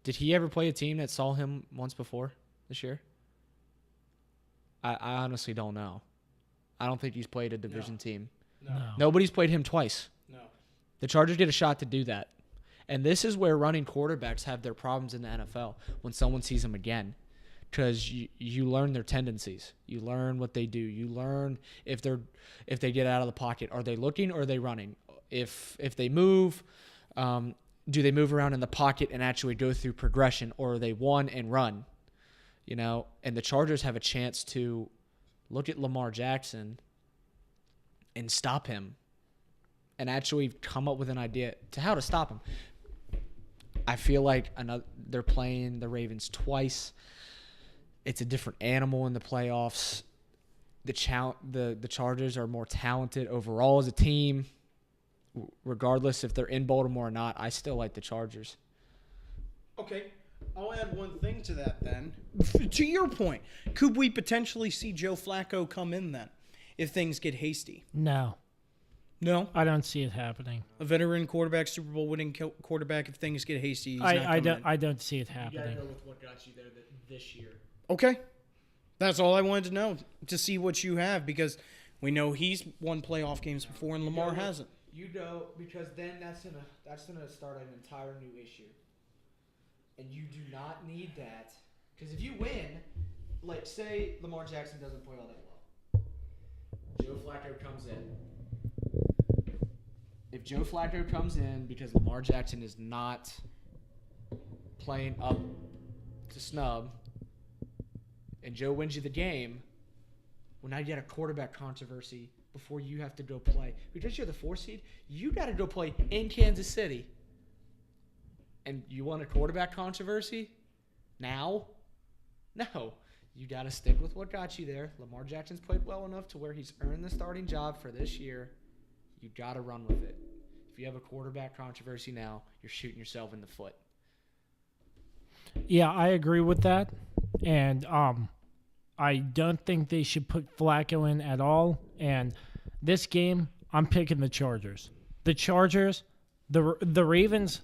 Did he ever play a team that saw him once before this year? I honestly don't know. I don't think he's played a division team. No. Nobody's played him twice. No. The Chargers get a shot to do that. And this is where running quarterbacks have their problems in the NFL when someone sees them again. Because you learn their tendencies. You learn what they do. You learn if they get out of the pocket. Are they looking or are they running? If they move, do they move around in the pocket and actually go through progression, or are they one and run? You know, and the Chargers have a chance to look at Lamar Jackson and stop him and actually come up with an idea to how to stop him. I feel like they're playing the Ravens twice. It's a different animal in the playoffs. The Chargers are more talented overall as a team. Regardless if they're in Baltimore or not, I still like the Chargers. Okay, I'll add one thing to that then. To your point, could we potentially see Joe Flacco come in then if things get hasty? No, No? I don't see it happening. A veteran quarterback, Super Bowl winning quarterback, if things get hasty, he's not I coming don't. in. I don't see it You got to happening. go with what got you there this year. Okay. That's all I wanted to know, to see what you have, because we know he's won playoff games before and Lamar hasn't. You go, because then that's gonna start an entire new issue, and you do not need that. Because if you win, like say Lamar Jackson doesn't play all that well, Joe Flacco comes in. If Joe Flacco comes in because Lamar Jackson is not playing up to snub, and Joe wins you the game, well now you got a quarterback controversy. Before you have to go play. Because you're the 4 seed, you got to go play in Kansas City. And you want a quarterback controversy? Now? No. You got to stick with what got you there. Lamar Jackson's played well enough to where he's earned the starting job for this year. You got to run with it. If you have a quarterback controversy now, you're shooting yourself in the foot. Yeah, I agree with that, and I don't think they should put Flacco in at all. And this game, I'm picking the Chargers. The Chargers, the Ravens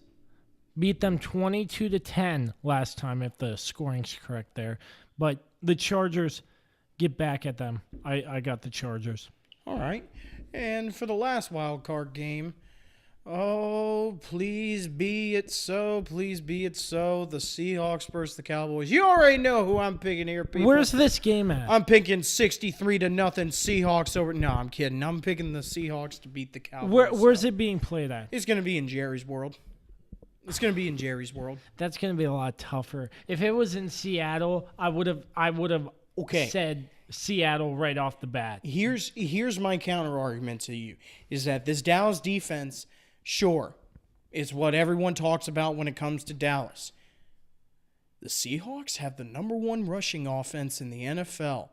beat them 22-10 last time, if the scoring's correct there. But the Chargers get back at them. I got the Chargers. All right. And for the last wild card game, oh, please be it so. Please be it so. The Seahawks versus the Cowboys. You already know who I'm picking here, people. Where's this game at? I'm picking 63-0 Seahawks over. No, I'm kidding. I'm picking the Seahawks to beat the Cowboys. Where's it being played at? It's going to be in Jerry's World. It's going to be in Jerry's World. That's going to be a lot tougher. If it was in Seattle, I would have Okay. said Seattle right off the bat. Here's my counter argument to you is that this Dallas defense, sure, is what everyone talks about when it comes to Dallas. The Seahawks have the number 1 rushing offense in the NFL.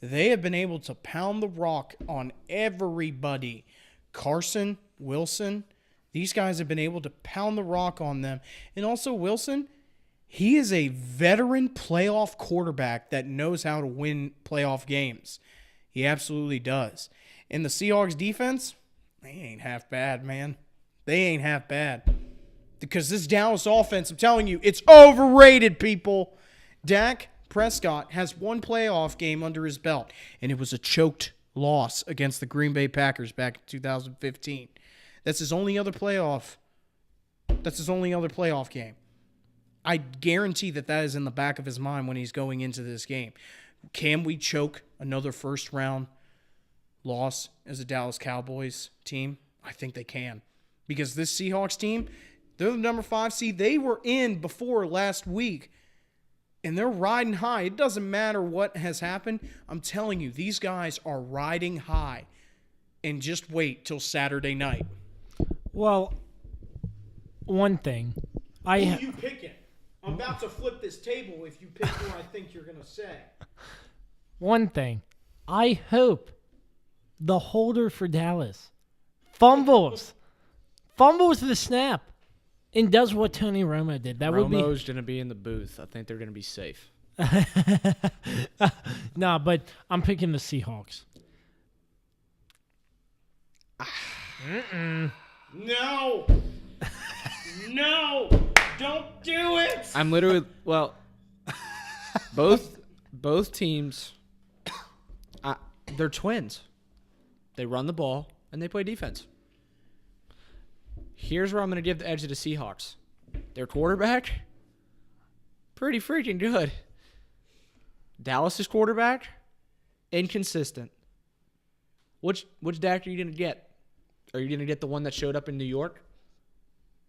They have been able to pound the rock on everybody. Carson, Wilson, these guys have been able to pound the rock on them. And also Wilson, he is a veteran playoff quarterback that knows how to win playoff games. He absolutely does. And the Seahawks defense, they ain't half bad, man. They ain't half bad. Because this Dallas offense, I'm telling you, it's overrated, people. Dak Prescott has one playoff game under his belt, and it was a choked loss against the Green Bay Packers back in 2015. That's his only other playoff game. I guarantee that is in the back of his mind when he's going into this game. Can we choke another first-round loss as a Dallas Cowboys team? I think they can. Because this Seahawks team, they're the number 5 seed. They were in before last week, and they're riding high. It doesn't matter what has happened. I'm telling you, these guys are riding high. And just wait till Saturday night. Well, one thing. Who you picking? I'm about to flip this table if you pick who I think you're going to say. One thing. I hope the holder for Dallas fumbles the snap and does what Tony Romo did. Romo's going to be in the booth. I think they're going to be safe. No, but I'm picking the Seahawks. No! No! Don't do it! I'm literally both teams, they're twins. They run the ball and they play defense. Here's where I'm going to give the edge to the Seahawks. Their quarterback, pretty freaking good. Dallas's quarterback, inconsistent. Which Dak are you going to get? Are you going to get the one that showed up in New York?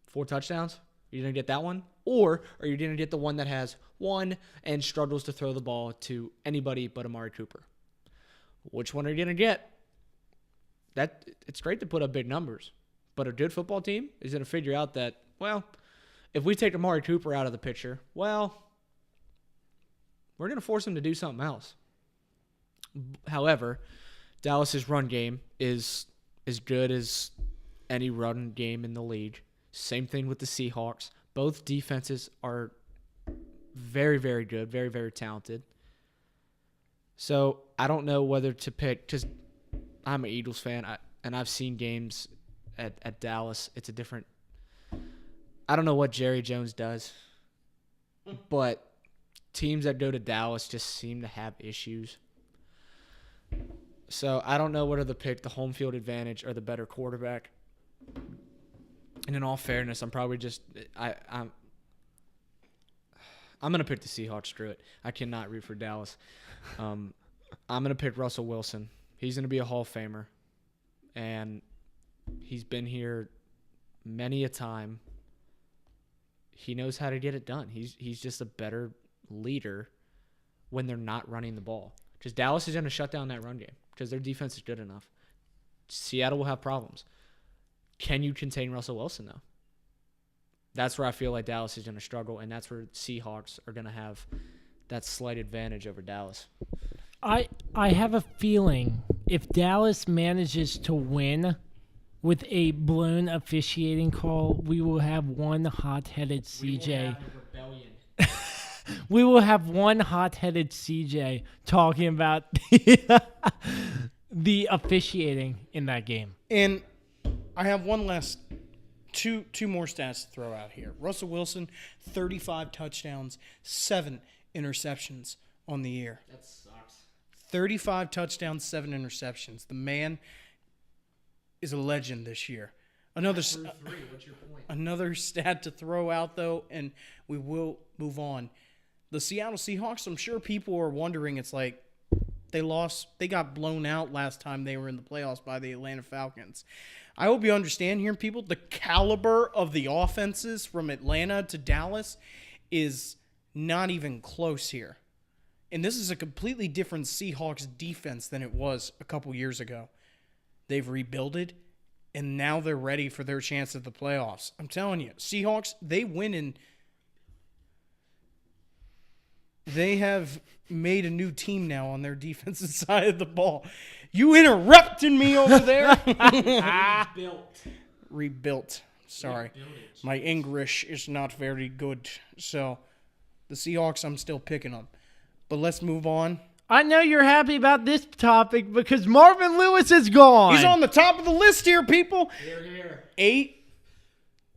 4 touchdowns? Are you going to get that one? Or are you going to get the one that has 1 and struggles to throw the ball to anybody but Amari Cooper? Which one are you going to get? It's great to put up big numbers, but a good football team is going to figure out that, well, if we take Amari Cooper out of the picture, well, we're going to force him to do something else. However, Dallas's run game is as good as any run game in the league. Same thing with the Seahawks. Both defenses are very, very good, very, very talented. So I don't know whether to pick, because I'm an Eagles fan, and I've seen games at Dallas. It's a different – I don't know what Jerry Jones does, but teams that go to Dallas just seem to have issues. So I don't know whether to pick the home field advantage or the better quarterback. And in all fairness, I'm probably just I'm gonna pick the Seahawks. Screw it. I cannot root for Dallas. I'm gonna pick Russell Wilson. He's gonna be a Hall of Famer, and he's been here many a time. He knows how to get it done. He's just a better leader when they're not running the ball. Because Dallas is gonna shut down that run game because their defense is good enough. Seattle will have problems. Can you contain Russell Wilson, though? That's where I feel like Dallas is going to struggle, and that's where Seahawks are going to have that slight advantage over Dallas. I have a feeling if Dallas manages to win with a blown officiating call, we will have one hot-headed CJ. We will have one hot-headed CJ talking about the officiating in that game. And I have one last two more stats to throw out here. Russell Wilson, 35 touchdowns, 7 interceptions on the year. That sucks. 35 touchdowns, 7 interceptions. The man is a legend this year. Another What's your point? Another stat to throw out, though, and we will move on. The Seattle Seahawks, I'm sure people are wondering, it's like they got blown out last time they were in the playoffs by the Atlanta Falcons. I hope you understand here, people, the caliber of the offenses from Atlanta to Dallas is not even close here. And this is a completely different Seahawks defense than it was a couple years ago. They've rebuilded, and now they're ready for their chance at the playoffs. I'm telling you, Seahawks, they win in. They have made a new team now on their defensive side of the ball. You interrupting me over there? Rebuilt. Sorry. My English is not very good. So, the Seahawks, I'm still picking them. But let's move on. I know you're happy about this topic because Marvin Lewis is gone. He's on the top of the list here, people. 8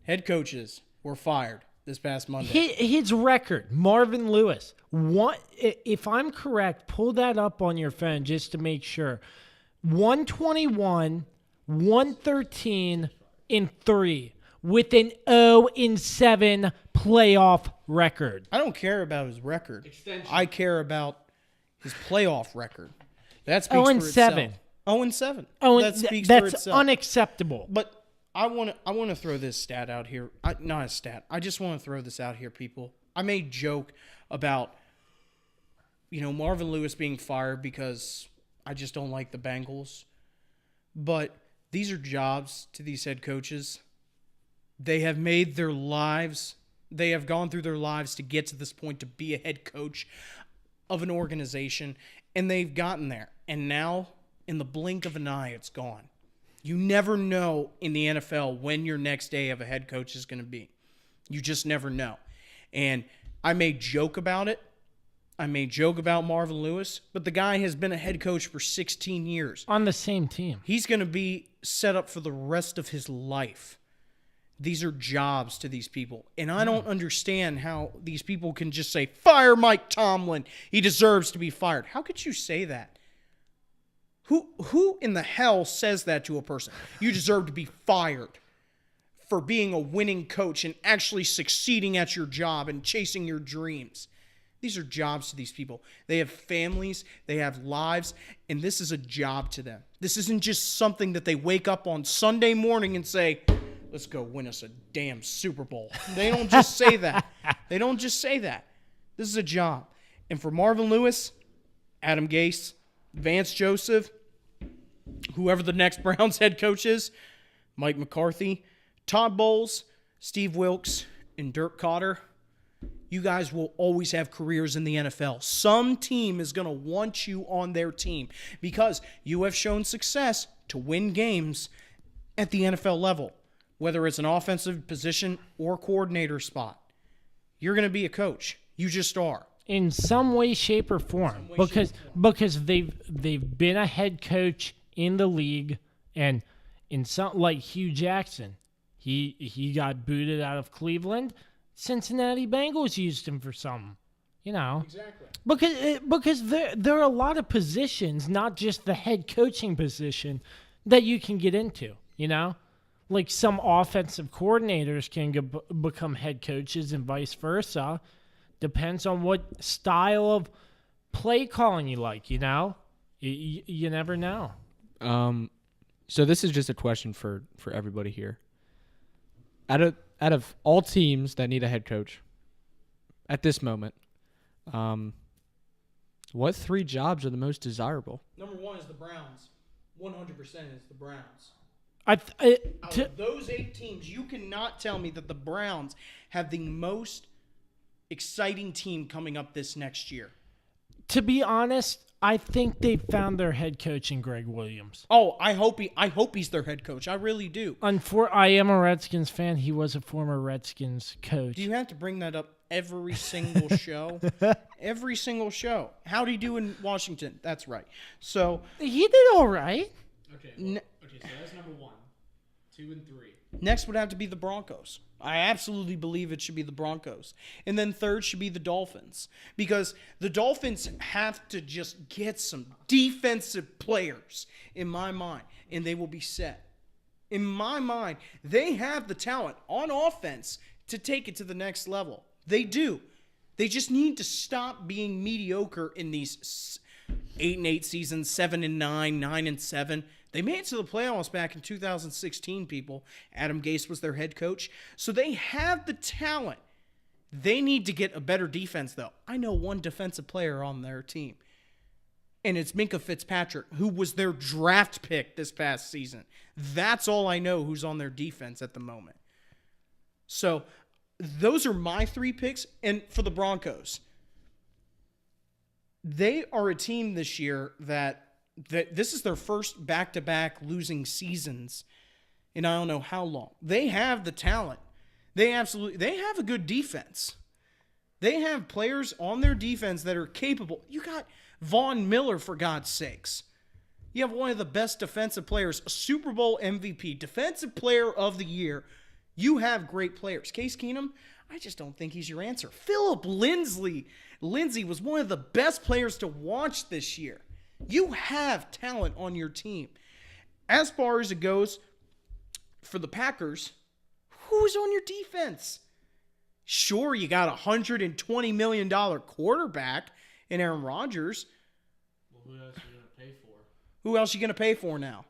head coaches were fired this past Monday. His record, Marvin Lewis. If I'm correct, pull that up on your phone just to make sure. 121, 113, and 3 with an 0-7 playoff record. I don't care about his record. I care about his playoff record. That speaks for itself. 0-7. That speaks for itself. That's unacceptable. But I want to throw this stat out here. Not a stat. I just want to throw this out here, people. I made joke about, Marvin Lewis being fired because I just don't like the Bengals. But these are jobs to these head coaches. They have made their lives. They have gone through their lives to get to this point to be a head coach of an organization, and they've gotten there. And now, in the blink of an eye, it's gone. You never know in the NFL when your next day of a head coach is going to be. You just never know. And I may joke about it. I may joke about Marvin Lewis, but the guy has been a head coach for 16 years. On the same team. He's going to be set up for the rest of his life. These are jobs to these people. And I don't understand how these people can just say, fire Mike Tomlin. He deserves to be fired. How could you say that? Who in the hell says that to a person? You deserve to be fired for being a winning coach and actually succeeding at your job and chasing your dreams. These are jobs to these people. They have families, they have lives, and this is a job to them. This isn't just something that they wake up on Sunday morning and say, let's go win us a damn Super Bowl. They don't just say that. They don't just say that. This is a job. And for Marvin Lewis, Adam Gase, Vance Joseph, whoever the next Browns head coach is, Mike McCarthy, Todd Bowles, Steve Wilkes, and Dirk Cotter, you guys will always have careers in the NFL. Some team is going to want you on their team because you have shown success to win games at the NFL level, whether it's an offensive position or coordinator spot. You're going to be a coach. You just are. In some way, shape, or form. Because they've been a head coach in the league, and in some, like Hugh Jackson, he got booted out of Cleveland. Cincinnati Bengals used him for something, Exactly. Because there are a lot of positions, not just the head coaching position, that you can get into, Like some offensive coordinators can become head coaches and vice versa. Depends on what style of play calling you like, You never know. So this is just a question for everybody here. Out of all teams that need a head coach at this moment, what 3 jobs are the most desirable? Number 1 is the Browns. 100% is the Browns. Out of those 8 teams, you cannot tell me that the Browns have the most exciting team coming up this next year. To be honest, I think they found their head coach in Greg Williams. Oh, I hope he's their head coach. I really do. I am a Redskins fan. He was a former Redskins coach. Do you have to bring that up every single show? Every single show. How'd he do in Washington? That's right. So he did all right. Okay, so that's number 1, 2, and 3. Next would have to be the Broncos. I absolutely believe it should be the Broncos. And then third should be the Dolphins. Because the Dolphins have to just get some defensive players, in my mind, and they will be set. In my mind, they have the talent on offense to take it to the next level. They do. They just need to stop being mediocre in these 8-8 seasons, 7-9, 9-7. They made it to the playoffs back in 2016, people. Adam Gase was their head coach. So they have the talent. They need to get a better defense, though. I know one defensive player on their team, and it's Minkah Fitzpatrick, who was their draft pick this past season. That's all I know who's on their defense at the moment. So those are my 3 picks. And for the Broncos, they are a team this year that this is their first back-to-back losing seasons in I don't know how long. They have the talent. They have a good defense. They have players on their defense that are capable. You got Von Miller, for God's sakes. You have one of the best defensive players, a Super Bowl MVP, Defensive Player of the Year. You have great players. Case Keenum, I just don't think he's your answer. Philip Lindsay was one of the best players to watch this year. You have talent on your team. As far as it goes, for the Packers, who's on your defense? Sure, you got a $120 million quarterback in Aaron Rodgers. Well, who else are you going to pay for? Who else are you going to pay for now?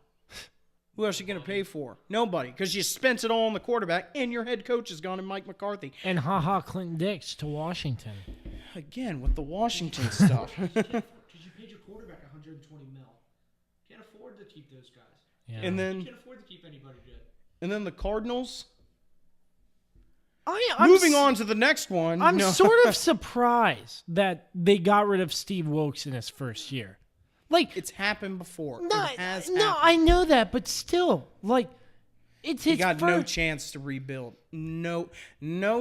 Who else are you going to pay for? Nobody, because you spent it all on the quarterback, and your head coach is gone, and Mike McCarthy. And Clinton Dix to Washington. Again, with the Washington stuff. Because you paid your quarterback $120 million. Can't afford to keep those guys. Yeah. And then, You can't afford to keep anybody good. and then the Cardinals. I'm Moving on to the next one. I'm No. sort of surprised that they got rid of Steve Wilkes in his first year. Like, It's happened before. no, It has no, happened. I know that, but still, like, it's his He got first. no chance to rebuild. No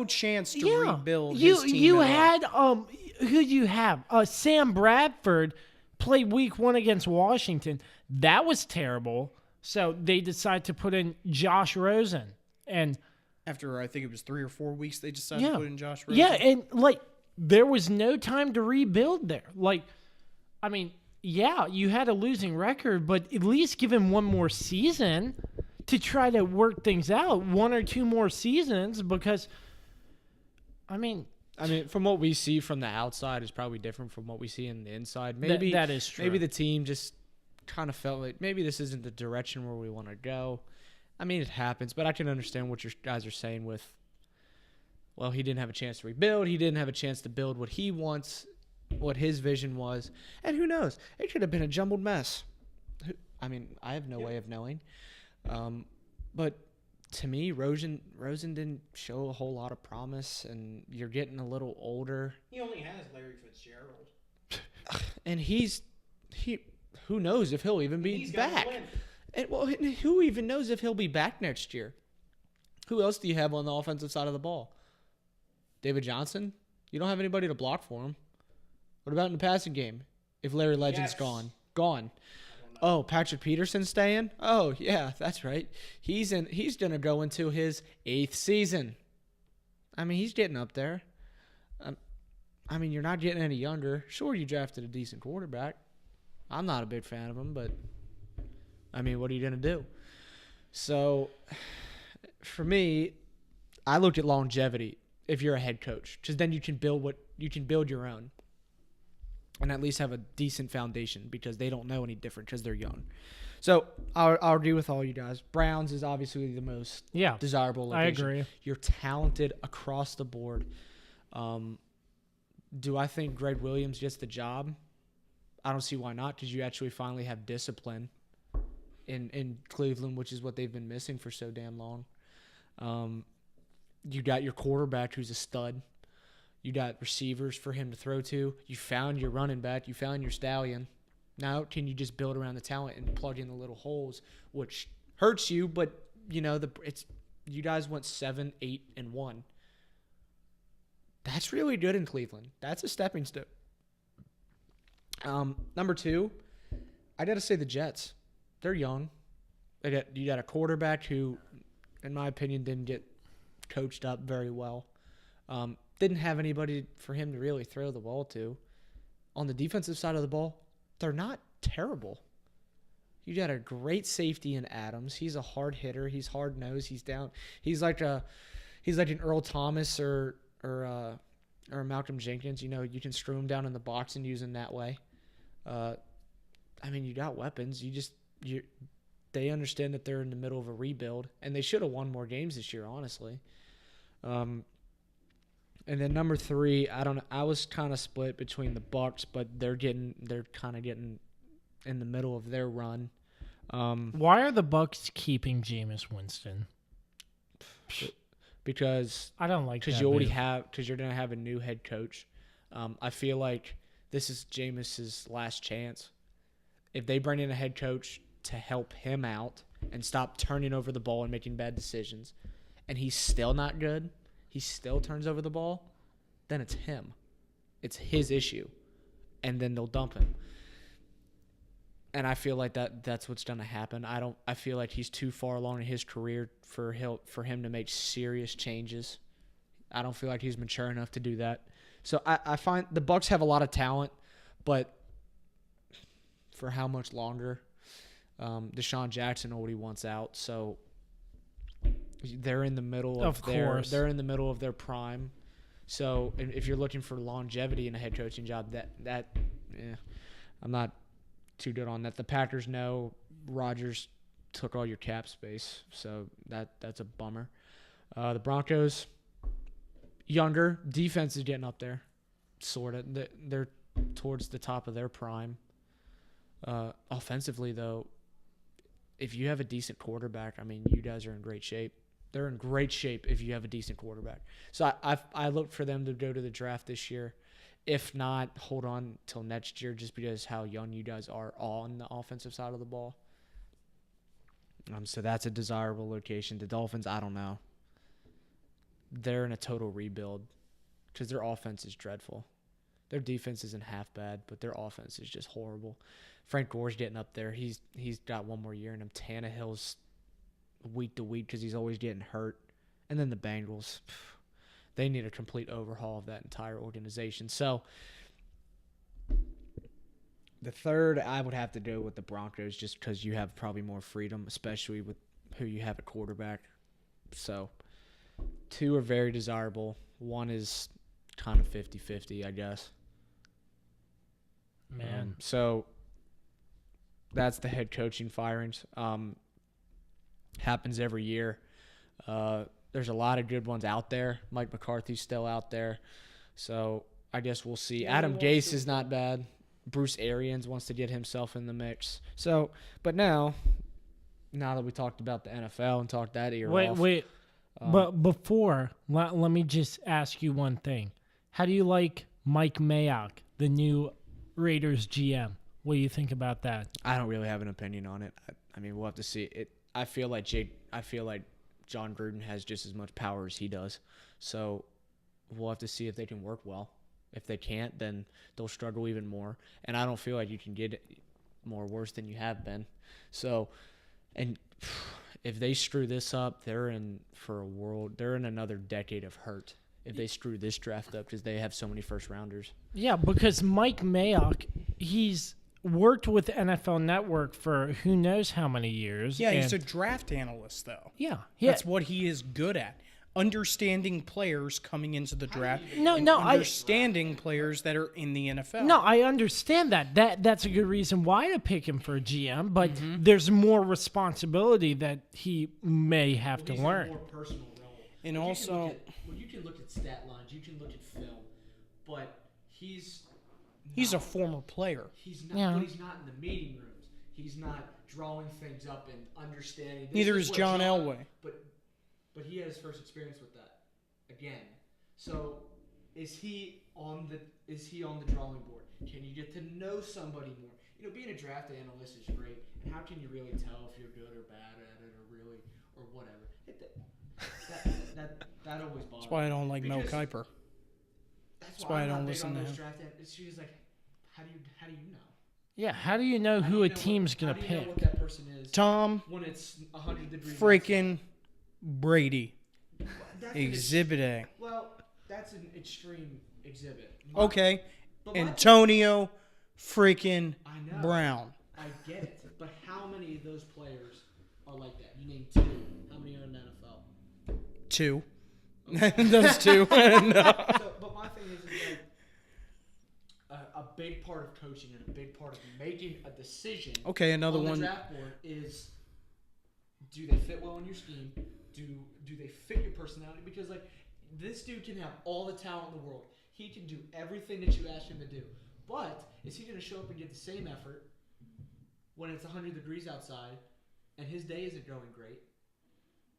chance to Yeah, rebuild you his team you at all. had who you have? Sam Bradford played Week 1 against Washington. That was terrible. So they decided to put in Josh Rosen and. After I think it was 3 or 4 weeks, they decided Yeah. to put in Josh Rosen. Yeah, and like there was no time to rebuild there. Like, I mean, yeah, you had a losing record, but at least give him one more season to try to work things out. 1 or 2 more seasons, because I mean, from what we see from the outside is probably different from what we see in the inside. Maybe that is true. Maybe the team just kind of felt like maybe this isn't the direction where we want to go. I mean, it happens, but I can understand what you guys are saying with, well, he didn't have a chance to rebuild. He didn't have a chance to build what he wants, what his vision was. And who knows? It could have been a jumbled mess. I mean, I have no way of knowing. But to me, Rosen didn't show a whole lot of promise, and you're getting a little older. He only has Larry Fitzgerald. And who knows if he'll even be He's got back. Glenn. And well, who even knows if he'll be back next year? Who else do you have on the offensive side of the ball? David Johnson? You don't have anybody to block for him. What about in the passing game? If Larry Legend's Yes. gone. Oh, Patrick Peterson's staying? Oh, yeah, that's right. He's gonna go into his 8th season. I mean, he's getting up there. I mean, you're not getting any younger. Sure, you drafted a decent quarterback. I'm not a big fan of him, but I mean, what are you going to do? So, for me, I look at longevity if you're a head coach, because then you can build your own, and at least have a decent foundation, because they don't know any different because they're young. So I'll agree with all you guys. Browns is obviously the most desirable location. I agree. You're talented across the board. Do I think Greg Williams gets the job? I don't see why not, because you actually finally have discipline in Cleveland, which is what they've been missing for so damn long. You got your quarterback who's a stud. You got receivers for him to throw to. You found your running back. You found your stallion. Now can you just build around the talent and plug in the little holes, which hurts you, but you know you guys went 7-8-1. That's really good in Cleveland. That's a stepping stone. Number 2, I got to say the Jets. They're young. You got a quarterback who, in my opinion, didn't get coached up very well. Didn't have anybody for him to really throw the ball to. On the defensive side of the ball, they're not terrible. You got a great safety in Adams. He's a hard hitter. He's hard nosed. He's down. He's like an Earl Thomas or Malcolm Jenkins. You know, you can screw him down in the box and use him that way. I mean, you got weapons. They understand that they're in the middle of a rebuild, and they should have won more games this year, honestly. And then number 3, I was kind of split between the Bucs, but they're kind of getting in the middle of their run. Why are the Bucs keeping Jameis Winston? Because I don't like that. Because you're gonna have a new head coach. I feel like this is Jameis's last chance. If they bring in a head coach to help him out and stop turning over the ball and making bad decisions, and he's still not good, he still turns over the ball, then it's him. It's his issue. and then they'll dump him. And I feel like that's what's going to happen. I feel like he's too far along in his career for him to make serious changes. I don't feel like he's mature enough to do that. So I find the Bucs have a lot of talent, but for how much longer? Deshaun Jackson already wants out, so they're in the middle of their prime. So if you're looking for longevity in a head coaching job, I'm not too good on that. The Packers know Rodgers took all your cap space, so that's a bummer. The Broncos, younger, defense is getting up there, sort of. They're towards the top of their prime. Offensively, though, if you have a decent quarterback, I mean, you guys are in great shape. They're in great shape if you have a decent quarterback. So I look for them to go to the draft this year. If not, hold on till next year just because how young you guys are on the offensive side of the ball. So that's a desirable location. The Dolphins, I don't know. They're in a total rebuild because their offense is dreadful. Their defense isn't half bad, but their offense is just horrible. Frank Gore's getting up there. He's got one more year in him. Tannehill's week to week because he's always getting hurt. And then the Bengals, they need a complete overhaul of that entire organization. So the third, I would have to go with the Broncos just because you have probably more freedom, especially with who you have at quarterback. So 2 are very desirable. 1 is kind of 50-50, I guess. Man. So that's the head coaching firings. Happens every year. There's a lot of good ones out there. Mike McCarthy's still out there. So I guess we'll see. Adam Gase is not bad. Bruce Arians wants to get himself in the mix. So, but now that we talked about the NFL and talked that ear off. Wait. But before, let me just ask you one thing. How do you like Mike Mayock, the new Raiders GM? What do you think about that? I don't really have an opinion on it. I mean, we'll have to see. I feel like John Gruden has just as much power as he does. So we'll have to see if they can work well. If they can't, then they'll struggle even more. And I don't feel like you can get more worse than you have been. So, and if they screw this up, they're in another decade of hurt. If they screw this draft up because they have so many first rounders. Yeah, because Mike Mayock, he's worked with NFL Network for who knows how many years. Yeah, he's a draft analyst, though. Yeah. That's what he is good at. Understanding players coming into the draft. Understanding players that are in the NFL. No, I understand that. That's a good reason why to pick him for a GM, but there's more responsibility that he may have to learn. More personal role. And also, you can look at stat lines, you can look at film, but he's a former player. He's not. But he's not in the meeting rooms. He's not drawing things up and understanding. Neither is John Elway. But he has first experience with that. Again, so is he on the drawing board? Can you get to know somebody more? You know, being a draft analyst is great, and how can you really tell if you're good or bad at it, or whatever? That always bothers me. That's why I don't like Mel Kiper. That's why I don't listen to him. She's like, how do you know? Yeah, how do you know who a team's gonna pick? How do you know what that person is? Tom, when it's 100 degrees. Freaking Brady. Exhibit A. Well, that's an extreme exhibit. Okay. Antonio freaking Brown. I get it, but how many of those players are like that? You name 2. How many are in the NFL? 2. Okay. Those 2. No. But my thing is like a big part of coaching and a big part of making a decision. Okay, another on one. The draft board is, do they fit well in your scheme? Do they fit your personality? Because like this dude can have all the talent in the world. He can do everything that you ask him to do. But is he going to show up and get the same effort when it's 100 degrees outside and his day isn't going great?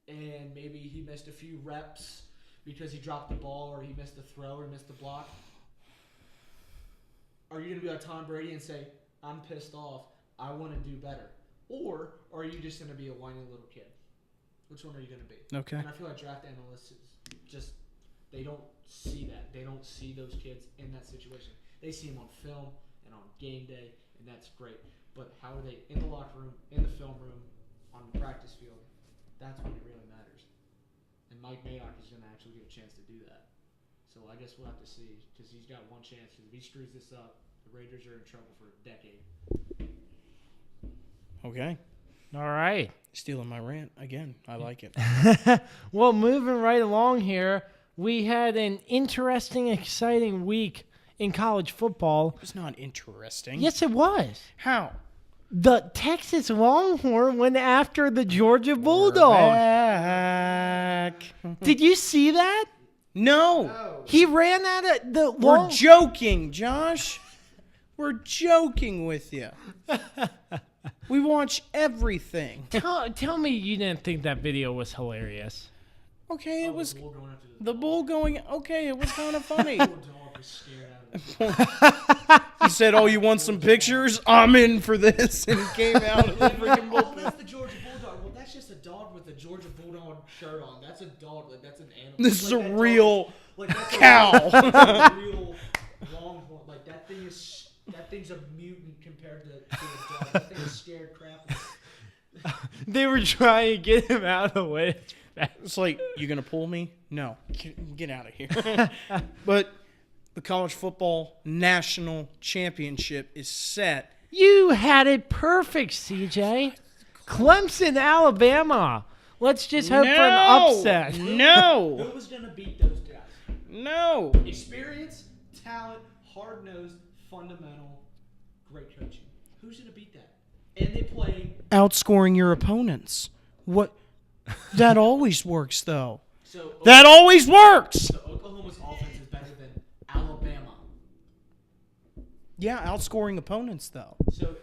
And maybe he missed a few reps because he dropped the ball or he missed the throw or missed the block. Are you going to be like Tom Brady and say, I'm pissed off, I want to do better? Or are you just going to be a whiny little kid? Which one are you going to be? Okay. And I feel like draft analysts just, they don't see that. They don't see those kids in that situation. They see them on film, and on game day, and that's great. But how are they in the locker room, in the film room, on the practice field? That's when it really matters. And Mike Mayock is going to actually get a chance to do that. So I guess we'll have to see, because he's got one chance. Because if he screws this up, the Raiders are in trouble for a decade. Okay. All right. Stealing my rant again. I like it. Well, moving right along here, we had an interesting, exciting week in college football. It's not interesting. Yes, it was. How? The Texas Longhorn went after the Georgia Bulldog. Back. Did you see that? No. He ran at it. We're joking, Josh. We're joking with you. We watch everything. Tell me you didn't think that video was hilarious. Okay, it was The bull going after the bull going. Okay, it was kind of funny. dog was scared out of it. He said, "Oh, you want some pictures? I'm in for this," and he came out of the freaking Oh, bull. that's the Georgia Bulldog. Well, that's just a dog with a Georgia Bulldog shirt on. That's a dog. Like, that's an animal. This is Like, a that dog real is- that's cow. A real longhorn. Like, that thing's a mutant compared to a dog. That thing is scared crap. They were trying to get him out of the way. It's like, you gonna pull me? No, get out of here. But the college football national championship is set. You had it perfect, CJ. Clemson, Alabama. Let's just hope for an upset. No, Who was going to beat those guys? no. Experience, talent, hard-nosed, fundamental, great coaching. Who's going to beat that? And they play. Outscoring your opponents. What? That always works, though. So That always works. Oklahoma's offense is better than Alabama. Yeah, outscoring opponents, though. So.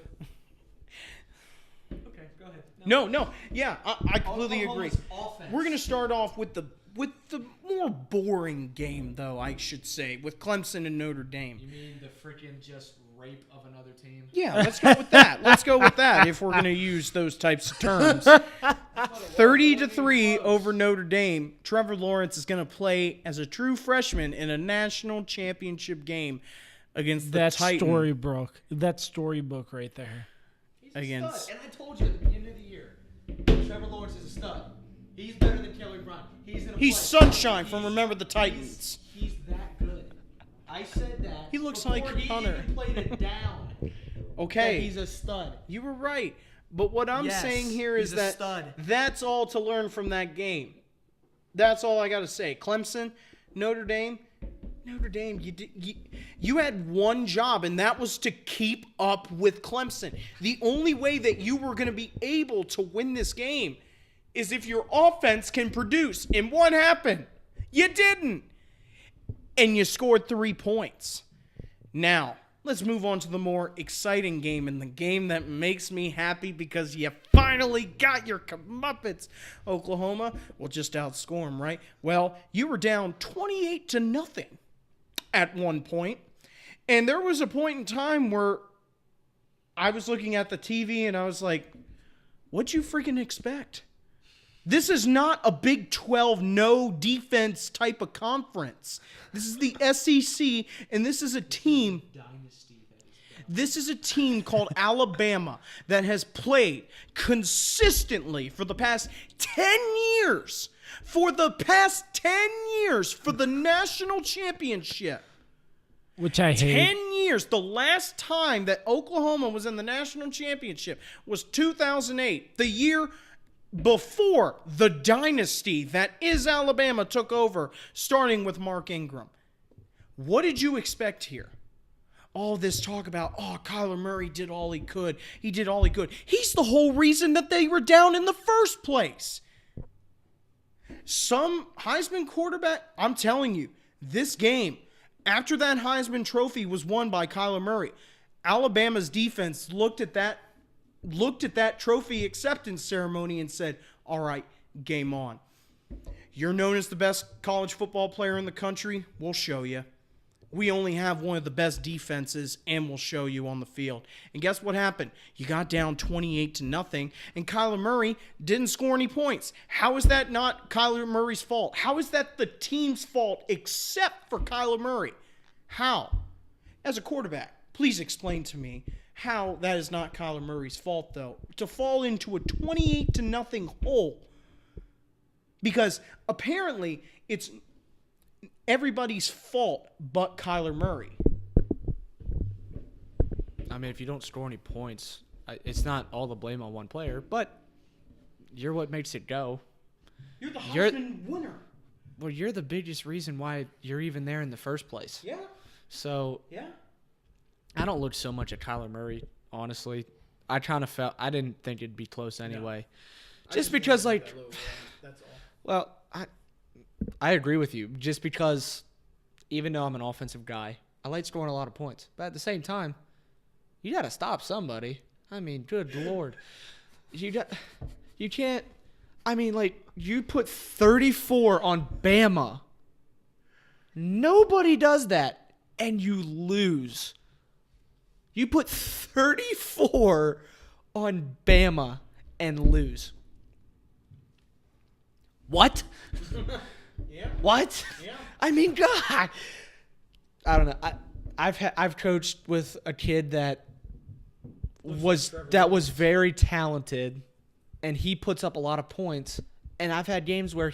Okay, go ahead. No. Yeah, I completely agree. Oklahoma's offense. We're gonna start off with the more boring game, though, I should say, with Clemson and Notre Dame. You mean the freaking just rape of another team? Yeah, let's go with that. Let's go with that if we're going to use those types of terms. 30-3 over Notre Dame. Trevor Lawrence is going to play as a true freshman in a national championship game against the That's Titan. storybook. That's storybook right there. He's a Against- stud. And I told you at the beginning of the year, Trevor Lawrence is a stud. He's better than Kelly Bryant. He's gonna He's play. Sunshine from Remember the Titans. He's that good. I said that. He looks before like he Hunter. even played it down. Okay, That he's a stud. you were right. But what I'm Yes, saying here is he's a that stud. that's all to learn from that game. That's all I got to say. Clemson, Notre Dame, you had one job, and that was to keep up with Clemson. The only way that you were going to be able to win this game is if your offense can produce. And what happened? You didn't. And you scored 3 points. Now, let's move on to the more exciting game, and the game that makes me happy because you finally got your comeuppance. Oklahoma will just outscore them, right? Well, you were down 28-0 at one point, and there was a point in time where I was looking at the TV and I was like, what'd you freaking expect? This is not a Big 12 no defense type of conference. This is the SEC, and this is a team. This is a team called Alabama that has played consistently for the past 10 years. For the past 10 years for the national championship. Which I hate. 10 years. The last time that Oklahoma was in the national championship was 2008, the year before the dynasty that is Alabama took over, starting with Mark Ingram. What did you expect here? All this talk about, Kyler Murray did all he could. He did all he could. He's the whole reason that they were down in the first place. Some Heisman quarterback, I'm telling you, this game, after that Heisman trophy was won by Kyler Murray, Alabama's defense looked at that trophy acceptance ceremony and said, all right, game on. You're known as the best college football player in the country. We'll show you. We only have one of the best defenses, and we'll show you on the field. And guess what happened? You got down 28-0, and Kyler Murray didn't score any points. How is that not Kyler Murray's fault? How is that the team's fault except for Kyler Murray? How? As a quarterback, Please explain to me how that is not Kyler Murray's fault, though, to fall into a 28-0 hole. Because apparently it's everybody's fault but Kyler Murray. I mean, if you don't score any points, it's not all the blame on one player, but you're what makes it go. You're the Heisman winner. Well, you're the biggest reason why you're even there in the first place. Yeah. So, Yeah. I don't look so much at Kyler Murray, honestly. I kind of felt – I didn't think it'd be close anyway. No. Just because, like – That's all. – well, I agree with you. Just because even though I'm an offensive guy, I like scoring a lot of points. But at the same time, you got to stop somebody. I mean, good Lord. You can't – I mean, like, you put 34 on Bama. Nobody does that, and you lose. You put 34 on Bama and lose. What? Yeah. What? Yeah. I mean, God. I don't know. I've coached with a kid that was very talented, and he puts up a lot of points. And I've had games where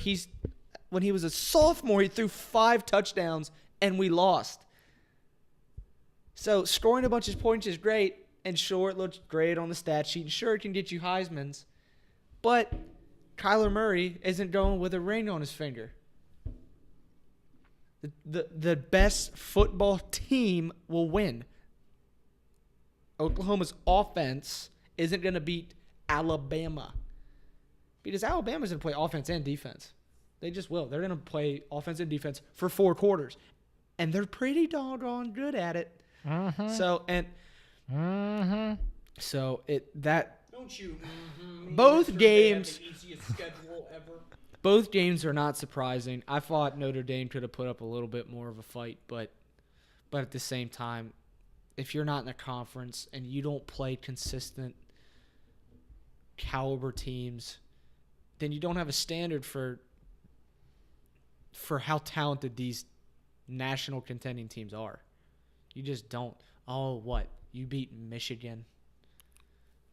when he was a sophomore, he threw 5 touchdowns, and we lost. So scoring a bunch of points is great, and sure, it looks great on the stat sheet, and sure, it can get you Heismans. But Kyler Murray isn't going with a ring on his finger. The best football team will win. Oklahoma's offense isn't going to beat Alabama. Because Alabama's going to play offense and defense. They just will. They're going to play offense and defense for 4 quarters. And they're pretty doggone good at it. Mm-hmm. So, and so that Don't you? both Mr. games They have the easiest schedule ever. both games are not surprising. I thought Notre Dame could have put up a little bit more of a fight, but at the same time, if you're not in a conference and you don't play consistent caliber teams, then you don't have a standard for how talented these national contending teams are. You just don't. Oh, what? You beat Michigan.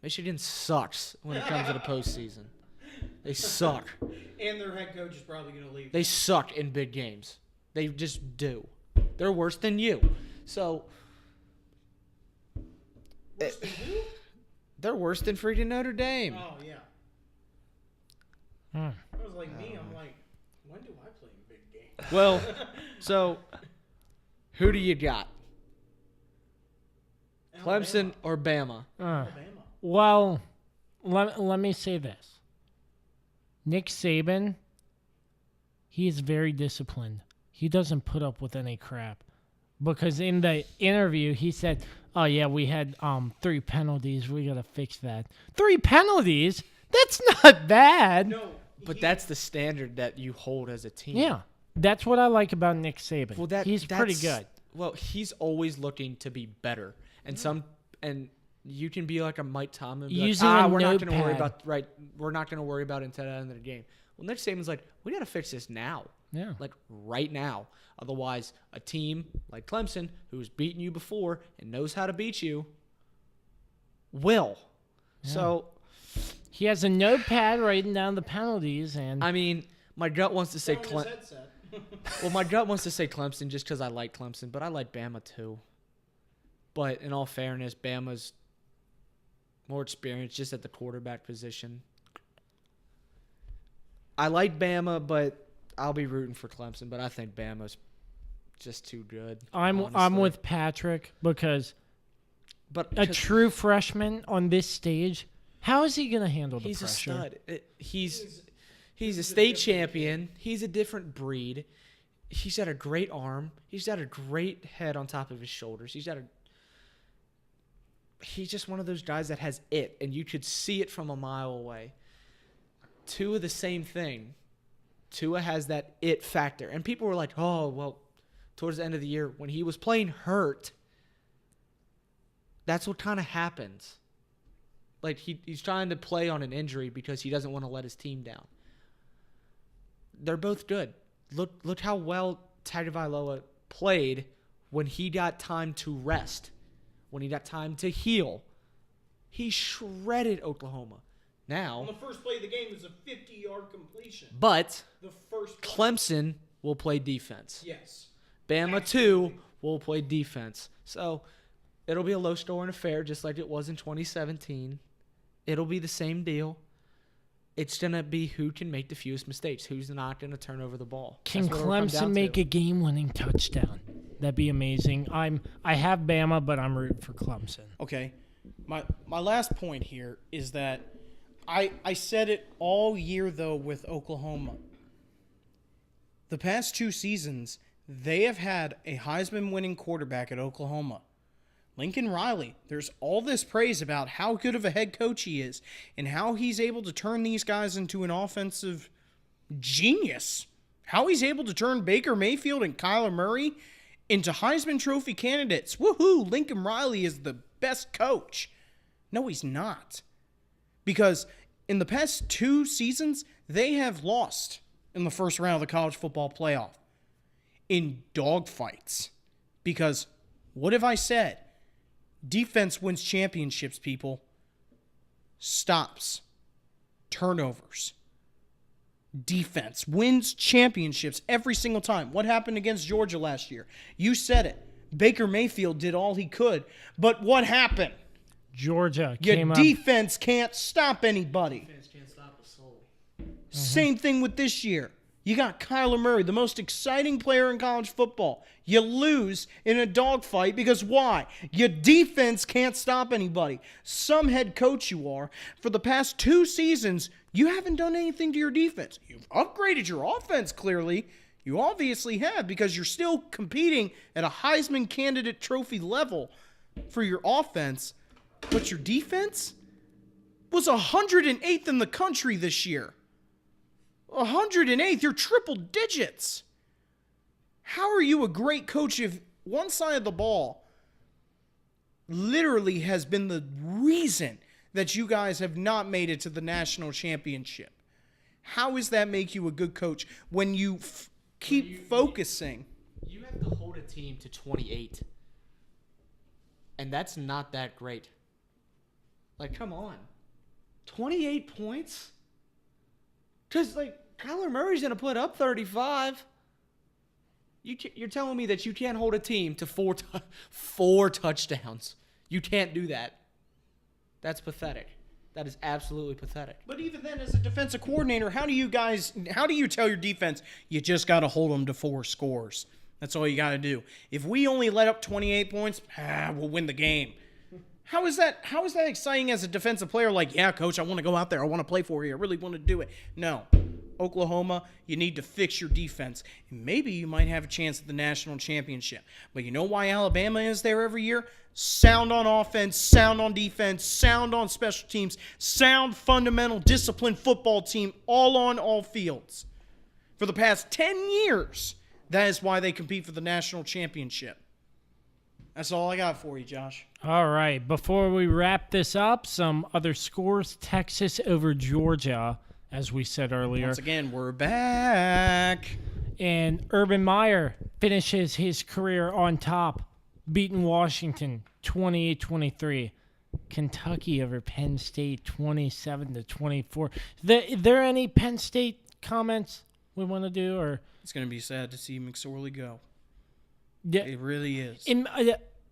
Michigan sucks when it comes to the postseason. They suck. And their head coach is probably going to leave. They suck in big games. They just do. They're worse than you. So Worse than who? they're worse than freaking Notre Dame. Oh, yeah. Hmm. That was like me. I'm like, when do I play in big games? Well, so who do you got? Clemson or Bama? Alabama. Well, let me say this. Nick Saban, he is very disciplined. He doesn't put up with any crap. Because in the interview, he said, oh, yeah, we had 3 penalties. We got to fix that. 3 penalties? That's not bad. No. But that's the standard that you hold as a team. Yeah. That's what I like about Nick Saban. Well, he's pretty good. Well, he's always looking to be better. And you can be like a Mike Tomlin and be Using like, a we're not going to worry notepad. about we're not going to worry about it until the end of the game. Well, Nick Saban's like, we got to fix this now. Yeah. Like right now. Otherwise, a team like Clemson, who's beaten you before and knows how to beat you, will. Yeah. So, He has a notepad writing down the penalties. And I mean, my gut wants to say On his Clemson. headset. Well, my gut wants to say Clemson just because I like Clemson, but I like Bama too. But in all fairness, Bama's more experienced just at the quarterback position. I like Bama, but I'll be rooting for Clemson. But I think Bama's just too good. I'm honestly. with Patrick because But a true freshman on this stage, how is he going to handle the he's pressure? a stud. He's a state champion. He's a different breed. He's got a great arm. He's got a great head on top of his shoulders. He's just one of those guys that has it, and you could see it from a mile away. Tua the same thing. Tua has that it factor. And people were like, oh, well, towards the end of the year, when he was playing hurt, that's what kind of happens. Like, he's trying to play on an injury because he doesn't want to let his team down. They're both good. Look how well Tagovailoa played when he got time to rest. when he got time to heal. He shredded Oklahoma. On Now, the first play of the game was a 50-yard completion. but The first play. Clemson will play defense. Yes. Bama, Absolutely. too, will play defense. So it'll be a low-scoring affair just like it was in 2017. It'll be the same deal. It's going to be who can make the fewest mistakes, who's not going to turn over the ball. Can That's what it'll come Clemson down make to. a game-winning touchdown? That'd be amazing. I have Bama, but I'm rooting for Clemson. Okay. My last point here is that I said it all year, though, with Oklahoma. The past 2 seasons, they have had a Heisman-winning quarterback at Oklahoma. Lincoln Riley. There's all this praise about how good of a head coach he is and how he's able to turn these guys into an offensive genius. How he's able to turn Baker Mayfield and Kyler Murray into Heisman Trophy candidates. Woohoo! Lincoln Riley is the best coach. No, he's not. Because in the past 2 seasons, they have lost in the first round of the college football playoff in dogfights. Because what have I said? Defense wins championships, people. Stops. Turnovers. Defense wins championships every single time. What happened against Georgia last year? You said it. Baker Mayfield did all he could. But what happened? Georgia Your came up. defense can't stop anybody. Same thing with this year. You got Kyler Murray, the most exciting player in college football. You lose in a dogfight because why? Your defense can't stop anybody. Some head coach you are. For the past 2 seasons, you haven't done anything to your defense. You've upgraded your offense, clearly. You obviously have, because you're still competing at a Heisman candidate trophy level for your offense. But your defense was 108th in the country this year. 108th, you're triple digits. How are you a great coach if one side of the ball literally has been the reason that you guys have not made it to the national championship? How does that make you a good coach when you keep focusing? You have to hold a team to 28. And that's not that great. Like, come on. 28 points? Because, like, Kyler Murray's going to put up 35. You're telling me that you can't hold a team to four touchdowns. You can't do that. That's pathetic. That is absolutely pathetic. But even then, as a defensive coordinator, how do you tell your defense, you just got to hold them to 4 scores? That's all you got to do. If we only let up 28 points, we'll win the game. How is that exciting as a defensive player? Like, yeah, coach, I want to go out there. I want to play for you. I really want to do it. No. Oklahoma, you need to fix your defense. And maybe you might have a chance at the national championship. But you know why Alabama is there every year? Sound on offense, sound on defense, sound on special teams, sound fundamental disciplined football team, all on all fields. For the past 10 years, that is why they compete for the national championship. That's all I got for you, Josh. All right. Before we wrap this up, some other scores. Texas over Georgia, as we said earlier. Once again, we're back. And Urban Meyer finishes his career on top, beating Washington 28-23. Kentucky over Penn State 27-24. Is there any Penn State comments we want to do? Or It's going to be sad to see McSorley go. yeah, It really is.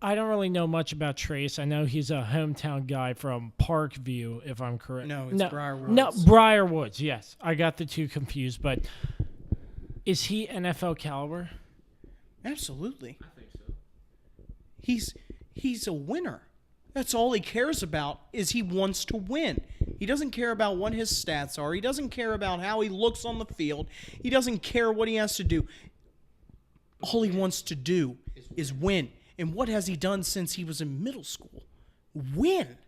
I don't really know much about Trace. I know he's a hometown guy from Parkview, if I'm correct. No, it's Briarwoods. No, Briarwoods, yes. I got the two confused, but is he NFL caliber? Absolutely. I think so. He's a winner. That's all he cares about is he wants to win. He doesn't care about what his stats are. He doesn't care about how he looks on the field. He doesn't care what he has to do. All he wants to do is win. And what has he done since he was in middle school? Win.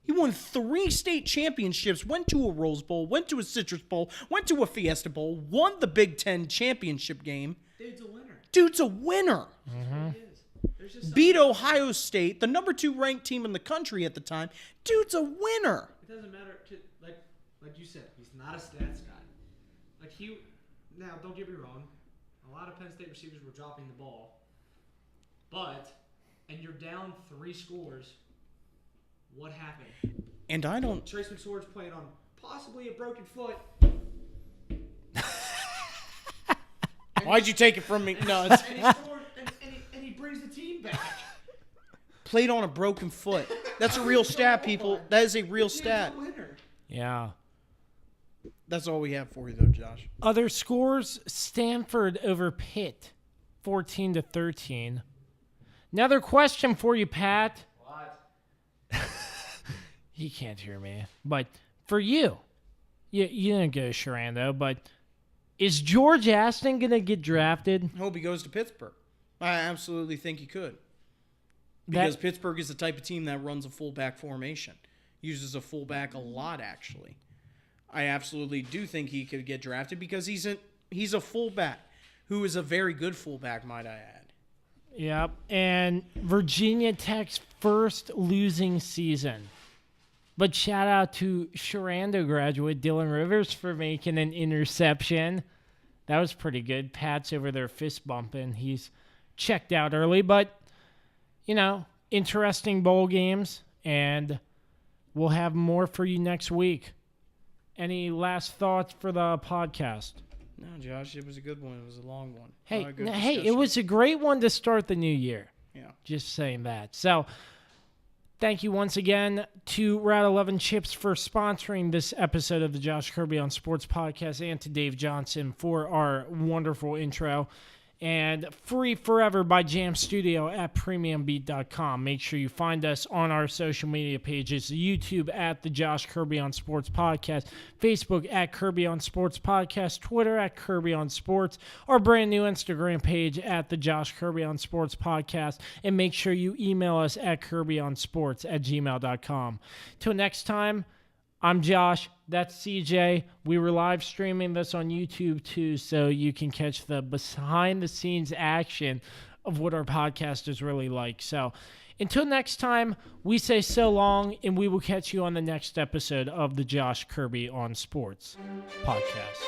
He won 3 state championships, went to a Rose Bowl, went to a Citrus Bowl, went to a Fiesta Bowl, won the Big Ten championship game. Dude's a winner. Dude's a winner. There's just Beat Ohio State, the number 2 ranked team in the country at the time. Dude's a winner. It doesn't matter. Like you said, he's not a stats guy. Now, don't get me wrong. A lot of Penn State receivers were dropping the ball. But and you're down 3 scores, what happened? And I don't. Trace McSorley's playing on possibly a broken foot. Why'd you take it from me? No, it's And he scored, and he brings the team back. played on a broken foot. That's a real stat, people. That is a real stat. Yeah. That's all we have for you, though, Josh. Other scores: Stanford over Pitt, 14-13. Another question for you, Pat. What? He can't hear me, but for you didn't go Sharando, but is George Aston gonna get drafted? I hope he goes to Pittsburgh. I absolutely think he could. Because Pittsburgh is the type of team that runs a fullback formation. Uses a fullback a lot, actually. I absolutely do think he could get drafted because he's a fullback who is a very good fullback, might I add. Yep, and Virginia Tech's first losing season. But shout out to Sharando graduate Dylan Rivers for making an interception. That was pretty good. Pat's over there fist bumping. He's checked out early, but, interesting bowl games, and we'll have more for you next week. Any last thoughts for the podcast? No, Josh, it was a good one. It was a long one. Hey, Good it discussion. was a great one to start the new year. Yeah. Just saying that. So, thank you once again to Route 11 Chips for sponsoring this episode of the Josh Kirby on Sports Podcast, and to Dave Johnson for our wonderful intro. And free forever by Jam Studio at premiumbeat.com. Make sure you find us on our social media pages: YouTube at the Josh Kirby on Sports Podcast, Facebook at Kirby on Sports Podcast, Twitter at Kirby on Sports, our brand new Instagram page at the Josh Kirby on Sports Podcast, and make sure you email us at kirbyonsports@gmail.com. Till next time, I'm Josh. That's CJ. We were live streaming this on YouTube too, so you can catch the behind-the-scenes action of what our podcast is really like. So until next time, we say so long, and we will catch you on the next episode of the Josh Kirby on Sports Podcast.